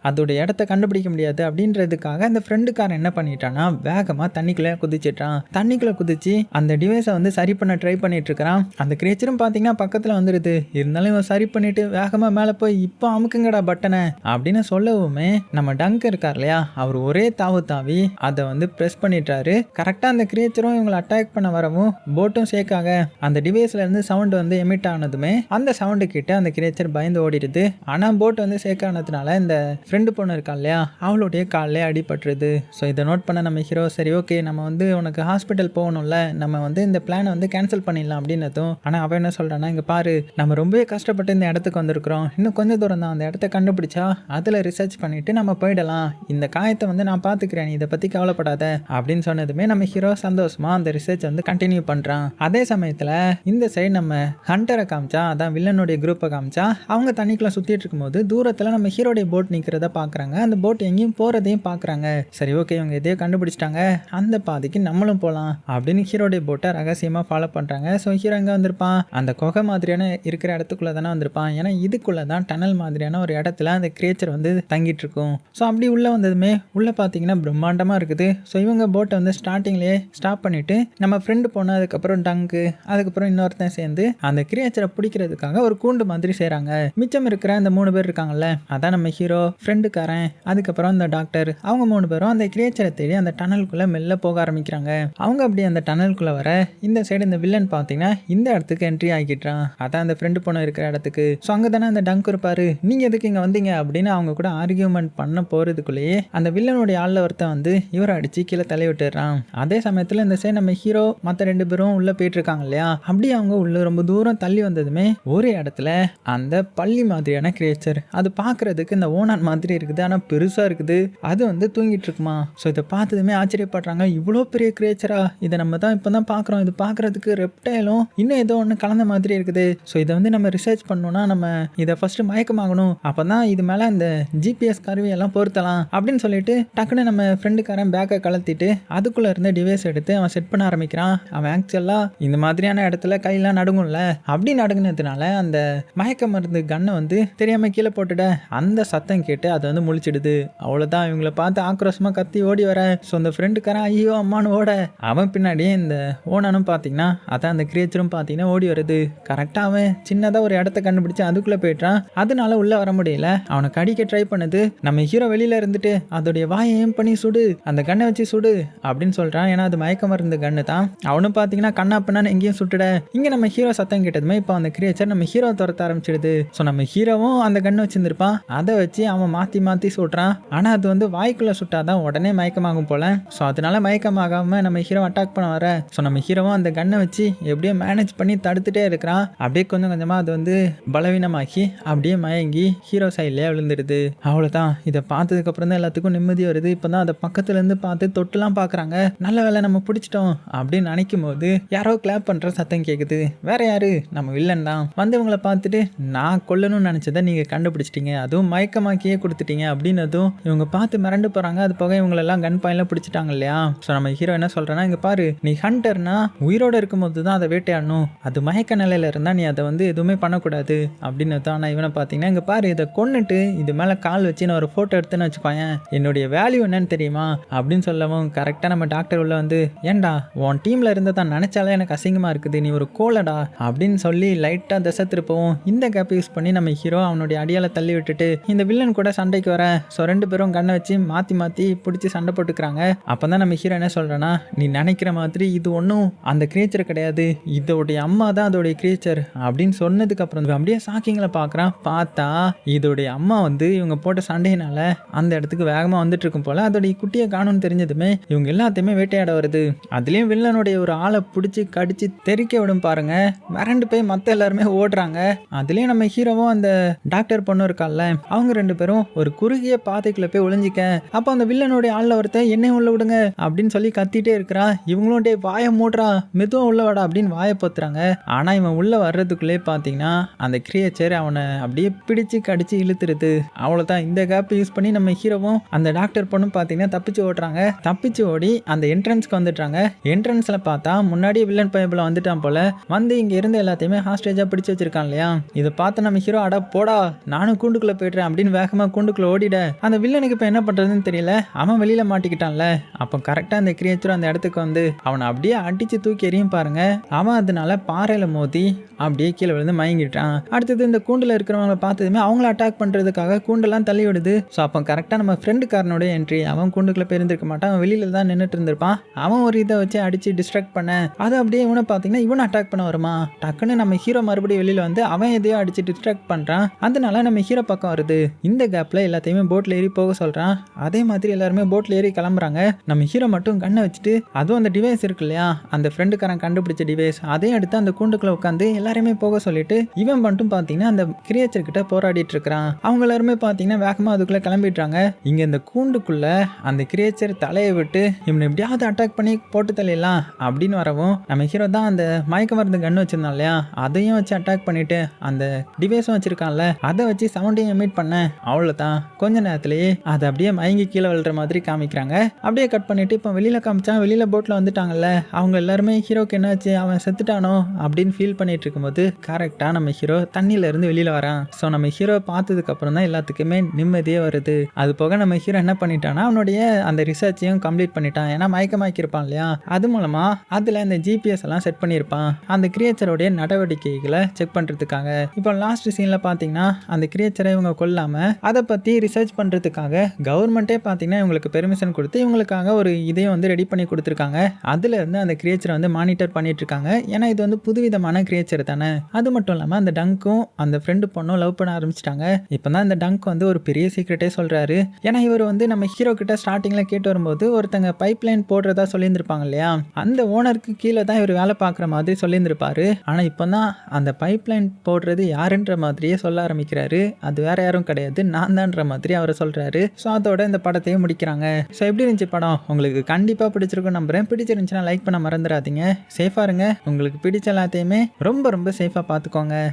அதோட இடத்த கண்டுபிடிக்க முடியாது அப்படின்றதுக்காக அந்த ஃப்ரெண்டுக்காரன் என்ன பண்ணிட்டான்னா வேகமாக தண்ணிக்குள்ளே குதிச்சிட்டான். தண்ணிக்குள்ளே குதிச்சு அந்த டிவைஸை வந்து சரி பண்ண ட்ரை பண்ணிட்டு இருக்கிறான். அந்த கிரியேச்சரும் பார்த்தீங்கன்னா பக்கத்தில் வந்துடுது. இருந்தாலும் இவன் சரி பண்ணிட்டு வேகமாக மேலே போய் இப்போ அமுக்குங்கடா பட்டனை அப்படின்னு சொல்லவுமே நம்ம டங்க் இருக்கார் இல்லையா, அவர் ஒரே தாவு தாவி அதை வந்து ப்ரெஸ் பண்ணிட்டாரு. கரெக்டாக அந்த கிரியேச்சரும் இவங்களை அட்டாக் பண்ண வரவும் போட்டும் சேக்காக அந்த டிவைஸ்ல இருந்து சவுண்ட் வந்து எமிட் ஆனதுமே அந்த சவுண்டு கிட்ட அந்த கிரியேச்சர் பயந்து ஓடிடுது. ஆனால் போட் வந்து சேக் ஆனதுனால இந்த ஃப்ரெண்டு பொண்ணு இருக்கா இல்லையா, அவளுடைய காலிலே அடிபட்டுருது. ஸோ இதை நோட் பண்ண நம்ம ஹீரோ சரி ஓகே நம்ம வந்து உனக்கு ஹாஸ்பிட்டல் போகணும்ல, நம்ம வந்து இந்த பிளானை வந்து கேன்சல் பண்ணிடலாம் அப்படின்னதும். ஆனால் அவன் என்ன சொல்கிறான்னா இங்கே பாரு நம்ம ரொம்பவே கஷ்டப்பட்டு இந்த இடத்துக்கு வந்திருக்கிறோம், இன்னும் கொஞ்சம் தூரம் தான், அந்த இடத்த கண்டுபிடிச்சா அதில் ரிசர்ச் பண்ணிட்டு நம்ம போயிடலாம், இந்த காயத்தை வந்து நான் பார்த்துக்கிறேன், இதை பற்றி கவலைப்படாத அப்படின்னு சொன்னதுமே நம்ம ஹீரோ சந்தோஷமா அந்த ரிசர்ச் வந்து கண்டினியூ பண்ணுறான். அதே சமயத்தில் இந்த சைடு நம்ம ஹண்டரை காமிச்சா, அதான் வில்லனுடைய குரூப்பை காமிச்சா, அவங்க தண்ணிக்குள்ள சுற்றிட்டு இருக்கும்போது தூரத்தில் நம்ம ஹீரோடைய போட் நிற்கிறத பார்க்குறாங்க. அந்த போட் எங்கேயும் போகிறதையும் பார்க்குறாங்க. சரி ஓகே இவங்க எதையோ கண்டுபிடிச்சிட்டாங்க, அந்த பாதைக்கு நம்மளும் போகலாம் அப்படின்னு ஹீரோடைய போட்டை ரகசியமாக ஃபாலோ பண்ணுறாங்க. ஸோ ஹீரோ எங்கே வந்திருப்பான், அந்த குகை மாதிரியான இருக்கிற இடத்துக்குள்ளே தானே வந்திருப்பான். ஏன்னா இதுக்குள்ளே தான் டனல் மாதிரியான ஒரு இடத்துல அந்த கிரியேச்சர் வந்து தங்கிட்டு இருக்கும். ஸோ அப்படி உள்ளே வந்ததுமே உள்ளே பார்த்தீங்கன்னா பிரம்மாண்டமாக இருக்குது. ஸோ இவங்க போட்டை வந்து ஸ்டார்டிங்லேயே ஸ்டாப் பண்ணிவிட்டு நம்ம ஃப்ரெண்டு போன அதுக்கப்புறம் டங்கு அதுக்கப்புறம் இன்னொருத்தன் சேர்ந்து அந்த கிரியேச்சரை பிடிக்கிறதுக்காக ஒரு கூண்டு மாதிரி செய்கிறாங்க. மிச்சம் இருக்கிற அந்த 3 பேர் இருக்காங்கல்ல, அதான் நம்ம ஹீரோ, ஃப்ரெண்டுக்காரன், அதுக்கப்புறம் அந்த டாக்டர், அவங்க 3 பேரும் அந்த கிரியேச்சரை தேடி அந்த டனலுக்குள்ளே மெல்ல போக ஆரம்பிக்கிறாங்க. அவங்க அப்படி அந்த டனலுக்குள்ளே வர இந்த சைடு இந்த வில்லன் பார்த்தீங்கன்னா இந்த இடத்துக்கு என்ட்ரி ஆகிட்டான். அதான் அந்த ஃப்ரெண்டு பொண்ணு இருக்கிற இடத்துக்கு. ஸோ அங்கே தானே அந்த டங்க் இருப்பாரு, நீங்கள் எதுக்கு இங்கே வந்தீங்க அப்படின்னு அவங்க கூட ஆர்கியூமெண்ட் பண்ண போகிறதுக்குள்ளேயே அந்த வில்லனுடைய ஆளில் ஒருத்தன் வந்து இவரை அடித்து கீழே தலை விட்டுறான். அதே சமயத்தில் இந்த சைடு நம்ம ஹீரோ மற்ற 2 பேரும் உள்ளே போயிட்டு இருக்காங்க இல்லையா, அப்படி அவங்க உள்ள ரொம்ப தூரம் தள்ளி வந்ததுமே ஒரு இடத்துல அந்த பள்ளி மாதிரியான கிரியேச்சர், அது பார்க்கறதுக்கு இந்த ஓனான் மாதிரி இருக்குது, ஆனால் பெருசாக இருக்குது, அது வந்து தூங்கிட்டு இருக்குமா. ஸோ இதை பார்த்ததுமே ஆச்சரியப்படுறாங்க, இவ்வளோ பெரிய கிரியேச்சரா, இதை நம்ம தான் இப்போ தான் பார்க்குறோம், இது பார்க்கறதுக்கு ரெப்டைலும் இன்னும் ஏதோ ஒன்று கலந்த மாதிரி இருக்குது. ஸோ இதை வந்து நம்ம ரிசர்ச் பண்ணணும்னா நம்ம இதை ஃபர்ஸ்ட் மயக்கமாகணும், அப்போ தான் இது மேலே அந்த ஜிபிஎஸ் கருவியெல்லாம் பொருத்தலாம் அப்படின்னு சொல்லிட்டு டக்குன்னு நம்ம ஃப்ரெண்டுக்காரன் பேக்கை கலத்திட்டு அதுக்குள்ளே இருந்த டிவைஸ் எடுத்து அவன் செட் பண்ண ஆரம்பிக்கிறான். அவன் ஆக்சுவலாக இந்த மாதிரியான இடத்துல கையெல்லாம் நடுங்கும்ல, அப்படி நடுங்கினதுனால அந்த மயக்க மருந்து கன்னை வந்து தெரியாமல் கீழே போட்டுட அந்த சத்தம் கேட்டு அது வந்து முழிச்சிடுது. அவ்வளோதான், இவங்களை பார்த்து ஆக்ரோஷமாக கத்தி ஓடி வர. ஸோ அந்த ஃப்ரெண்டுக்காரன் ஐயோ அம்மானு ஓட, அவன் பின்னாடியே இந்த ஓனானும் பார்த்தீங்கன்னா அதான் அந்த கிரியேச்சரும் பார்த்தீங்கன்னா ஓடி வருது. கரெக்டாக அவன் சின்னதாக ஒரு இடத்த கண்டுபிடிச்சு அதுக்குள்ளே போயிட்டான். அதனால உள்ளே வர முடியல, அவனை கடிக்க ட்ரை பண்ணுது. நம்ம ஹீரோ வெளியில் இருந்துட்டு அதோடைய வாயை ஏம் பண்ணி சுடு, அந்த கண்ணை வச்சு சுடு அப்படின்னு சொல்கிறான். ஏன்னா அது மயக்க மருந்து கண்ணு தான். அவனும் பார்த்தீங்கன்னா கண்ணா பின்னான்னு எங்கேயும் சுட்டுட. இங்கே நம்ம ஹீரோ சத்தம் கேட்டதுமே இப்போ அந்த கிரியேச்சர் நம்ம ஹீரோ துரத்த ஆரம்பிச்சிடுது. ஸோ நம்ம ஹீரோவும் அந்த கண்ணை வச்சிருந்திருப்பான், அதை வச்சு அவன் மாற்றி மாற்றி சுடுறான். ஆனால் அது வந்து வாய்க்குள்ளே சுட்டாதான் உடனே மயக்கமாகும் போல. ஸோ அதனால மயக்கமாகாமல் நம்ம ஹீரோ அட்டாக் பண்ண வர. ஸோ நம்ம ஹீரோவும் அந்த கண்ணை வச்சு எப்படியோ மேனேஜ் பண்ணி தடுத்துட்டே இருக்கிறான். அப்படியே கொஞ்சம் கொஞ்சமாக அது வந்து பலவீனமாக்கி அப்படியே மயங்கி ஹீரோ சைட்லேயே விழுந்துடுது. அவ்வளோதான், இதை பார்த்ததுக்கப்புறம் தான் எல்லாத்துக்கும் நிம்மதி வருது. இப்போ தான் அதை பக்கத்துலேருந்து பார்த்து தொட்டுலாம் பார்க்குறாங்க. நல்ல வேலை நம்ம பிடிச்சிட்டோம் அப்படின்னு நினைக்கும் போது யாரோ கிளாப் பண்ணுற சத்தம் கேட்குது. வேற யாரு, நம்ம வில்லன் தான். வந்தவங்களை பார்த்துட்டு நான் கொல்லணும்னு நினச்சதை நீங்கள் கண்டுபிடிச்சிட்டீங்க, அதுவும் மயக்கமாக்கியே கொடுத்துட்டீங்க அப்படின்னதும் இவங்க பார்த்து மிரண்டு போகிறாங்க. அது போக இவங்களெல்லாம் கன் பாயிண்டில் பிடிச்சிட்டாங்க இல்லையா. ஸோ நம்ம ஹீரோ என்ன சொல்கிறேன்னா, இங்கே பாரு நீ ஹண்டர்னா உயிரோடு இருக்கும்போது தான் அதை வேட்டையாடணும், அது மயக்க நிலையில் இருந்தால் நீ அதை வந்து எதுவுமே பண்ணக்கூடாது அப்படின்னு தான். ஆனால் இவனை பார்த்தீங்கன்னா இங்கே பாரு இதை கொன்னுட்டு இது மேலே கால் வச்சு நான் ஒரு ஃபோட்டோ எடுத்துன்னு வச்சுக்கோங்க, என்னுடைய வேல்யூ என்னன்னு தெரியுமா அப்படின்னு சொல்லவும் கரெக்டாக நம்ம டாக்டர் உள்ள வந்து ஏன்டா உன் டீமில் இருந்த தான் நினச்சாலே எனக்கு அசிங்கமாக இருக்குது, நீ ஒரு கோலடா அப்படின்னு சொல்லி லைட்டாக திசை திருப்பவும் இந்த கேப் யூஸ் பண்ணி நம்ம ஹீரோ அவனுடைய அடியால் தள்ளி விட்டுட்டு இந்த வில்லன் கூட சண்டைக்கு வர. ஸோ 2 பேரும் கண்ணை வச்சு மாற்றி மாற்றி பிடிச்சி சண்டை போட்டுக்கிறாங்க. அப்பதான் நம்ம ஹீரோ என்ன சொல்றேன்னா, நீ நினைக்கிற மாதிரி இது ஒன்றும் அந்த கிரியேச்சர் கிடையாது, இதோடைய அம்மா தான் அதோடைய கிரியேச்சர் அப்படின்னு சொன்னதுக்கு அப்புறம் அப்படியே ஷாக்கிங்ல பார்க்குறான். பார்த்தா இதோடைய அம்மா வந்து இவங்க போட்ட சண்டையினால அந்த இடத்துக்கு வேகமாக வந்துட்டு இருக்கும் போல. அதோடைய குட்டியை காணும்னு தெரிஞ்சதுமே இவங்க எல்லாத்தையுமே வேட்டையாட வருது. அதுலேயும் வில்லனுடைய ஒரு ஆளை பிடிச்சி கடிச்சு தெறிக்க விடும் பாருங்க. மிரண்டு போய் மற்ற எல்லாருமே ஓடுறாங்க. அதுலேயும் நம்ம ஹீரோவும் அந்த டாக்டர் பொண்ணு இருக்கால, அவங்க 2 பேரும் ஒரு குறுகிய பாதைக்குள்ள போய் ஒளிஞ்சிக்க. அப்போ அந்த வில்லனுடைய ஆள்ல ஒருத்தன் என்னை உள்ள விடுங்க அப்படின்னு சொல்லி கத்திட்டே இருக்கிறான். இவங்களும் டே வாயை மூடுறா, மெதுவா உள்ள வாடா அப்படின்னு வாயை பொத்துறாங்க. ஆனா இவன் உள்ள வர்றதுக்குள்ளே பார்த்தீங்கன்னா அந்த கிரியேச்சர் அவனை அப்படியே பிடிச்சு கடிச்சு இழுத்துருது. அவ்வளோதான். இந்த கேப் யூஸ் பண்ணி நம்ம ஹீரோவும் அந்த டாக்டர் பொண்ணும் பார்த்தீங்கன்னா தப்பிச்சு ஓடுறாங்க. தப்பிச்சு ஓடி அந்த என்ட்ரன்ஸ்க்கு வந்துட்டாங்க. என்ட்ரன்ஸ்ல பார்த்தா முன்னாடியே வில்லன் பைபிள் வந்துட்டான் போல. வந்து இங்க இருந்து எல்லாத்தையுமே ஹாஸ்டேஜா பிடிச்சு வச்சிருக்கான் இல்லையா. இதை பார்த்து நம்ம ஹீரோ அட போடா நானும் கூண்டுக்குள்ள போயிடுறேன் அப்படின்னு வேகமா கூண்டுக்குள்ள ஓடிட. அந்த வில்லனுக்கு இப்போ என்ன பண்றதுன்னு தெரியல. அவன் வெளியில மாட்டிக்கிட்டான்ல. அப்போ கரெக்டா அந்த கிரியேச்சர் அந்த இடத்துக்கு வந்து அவனை அப்படியே அடிச்சு தூக்கி எறியும் பாருங்க. அவன் அதனால பாறையில மோதி அப்படியே கீழே விழுந்து மயங்கிட்டான். அடுத்தது இந்த கூண்டுல இருக்கிறவங்க பார்த்ததுமே அவங்கள அட்டாக் பண்றதுக்காக கூண்டெல்லாம் தள்ளி விடுது. ஸோ அப்போ கரெக்டா நம்ம ஃப்ரெண்டுக்காரனோட என்ட்ரி. அவன் கூண்டுக்குள்ள போயிருந்திருக்க மாட்டான், அவன் வெளியில தான் நின்றுட்டு இருந்திருப்பான். அவன் ஒரு இதை வச்சு அடிச்சு டிஸ்ட்ராக்ட் பண்ண அது அப்படியே இவனை பார்த்தீங்கன்னா இவனை அட்டாக் பண்ண வருமா. டக்குன்னு நம்ம ஹீரோ மறுபடியும் வெளியில வந்து அவன் எதையோ அடிச்சு டிஸ்ட்ராக்ட் பண்றான். அதனால நம்ம ஹீரோ பக்கம் வருது. இந்த கேப்ல எல்லாத்தையுமே போட்ல ஏறி போக சொல்றான். அதே மாதிரி எல்லாருமே போட்ல ஏறி கிளம்புறாங்க. நம்ம ஹீரோ மட்டும் கண்ணை வச்சுட்டு அதுவும் அந்த டிவைஸ் இருக்கு இல்லையா, அந்த ஃப்ரெண்டுக்காரன் கண்டுபிடிச்ச டிவைஸ் அதையும் எடுத்து அந்த கூண்டுக்குள்ள உட்காந்து எல்லாருமே போக சொல்லிட்டு இவன் மட்டும் பார்த்தீங்கன்னா அந்த கிரியேச்சர் கிட்ட போராடிட்டு இருக்கிறான். அவங்க எல்லாருமே பார்த்தீங்கன்னா வேகமா அதுக்குள்ள கிளம்பிடுறாங்க. இங்க இந்த கூண்டுக்குள்ள அந்த கிரியேச்சர் தலையை விட்டு இவனை எப்படியாவது அட்டாக் பண்ணி போட்டு தள்ளிடலாம் அப்படின்னு வரவும் நம்ம ஹீரோ தான் அந்த மயக்க மருந்து கண்ணு வச்சிருந்தான் இல்லையா, அதையும் வச்சு அட்டாக் பண்ணிட்டு அந்த டிவைஸும் வச்சிருக்கான்ல அதை வச்சு சவுண்டையும் எமிட் பண்ண. அவ்வளோதான். கொஞ்ச நேரத்திலேயே அதை அப்படியே மயங்கி கீழே விழுற மாதிரி காமிக்கிறாங்க. அப்படியே கட் பண்ணிட்டு இப்போ வெளியில காமிச்சான். வெளியில போட்ல வந்துட்டாங்கல்ல, அவங்க எல்லாருமே ஹீரோக்கு என்னாச்சு அவன் செத்துட்டானோ அப்படின்னு ஃபீல் பண்ணிட்டு இருக்கும்போது கரெக்டா நம்ம ஹீரோ தண்ணியில இருந்து வெளியில வரான். ஸோ நம்ம ஹீரோ பார்த்ததுக்கு அப்புறம் தான் எல்லாத்துக்குமே நிம்மதியே வருது. அது போக நம்ம ஹீரோ என்ன பண்ணிட்டான்னா அவனுடைய அந்த ரிசர்ச்சையும் கம்ப்ளீட் பண்ணிட்டான். ஏன்னா மயக்கமாக்கியிருப்பான் இல்லையா, அது மூலமா அதுல இந்த ஜிபிஎஸ் எல்லாம் செட் பண்ணியிருப்பான் அந்த கிரியேச்சருடைய நடவடிக்கைகளை செக் பண்றதுக்காக. இப்போ லாஸ்ட் சீன்ல பாத்தீங்கன்னா அந்த கிரியேச்சரை இவங்க கொல்லாம அதை பத்தி ரிசர்ச் பண்றதுக்காக கவர்மெண்டே பாத்தீங்கன்னா இவங்களுக்கு பெர்மிஷன் கொடுத்து இவங்களுக்காக ஒரு இதையும் வந்து ரெடி பண்ணி கொடுத்துருக்காங்க. அதுல இருந்து அந்த கிரியேச்சரை வந்து மானிட்டர் பண்ணிட்டு இருக்காங்க. ஏன்னா இது வந்து புதுவிதமான கிரியேச்சர் தானே. அது மட்டும் இல்லாம அந்த டங்க்கும் அந்த ஃப்ரெண்டு பொண்ணும் லவ் பண்ண ஆரம்பிச்சிட்டாங்க. இப்பதான் இந்த டங்க் வந்து ஒரு பெரிய சீக்ரெட்டே சொல்றாரு. ஏன்னா இவர் வந்து நம்ம ஹீரோ கிட்ட ஸ்டார்டிங்ல கேட்டு வரும்போது ஒருத்தங்க பைப் லைன் போடுறதா சொல்லியிருந்திருப்பாங்க இல்லையா, அந்த ஓனருக்கு கீழே தான் இவர் வேலை பார்க்குற மாதிரி சொல்லியிருந்திருப்பாரு. ஆனா இப்பதான் அந்த பைப் லைன் போடுறது யாருன்ற மாதிரியே சொல்ல ஆரம்பிக்கிறாரு. அது வேற யாரும் கிடையாது, நான் தான்ற மாதிரி அவரை சொல்றாரு. ஸோ அதோட இந்த படத்தையும் முடிக்கிறாங்க. ஸோ எப்படி இருந்துச்சு படம்? உங்களுக்கு கண்டிப்பா பிடிச்சிருக்கும் நம்புறேன். பிடிச்சிருந்துச்சுன்னா லைக் பண்ண மறந்துடாதீங்க. சேஃபா இருங்க. உங்களுக்கு பிடிச்ச எல்லாத்தையுமே ரொம்ப ரொம்ப சேஃபா பார்த்துக்கோங்க.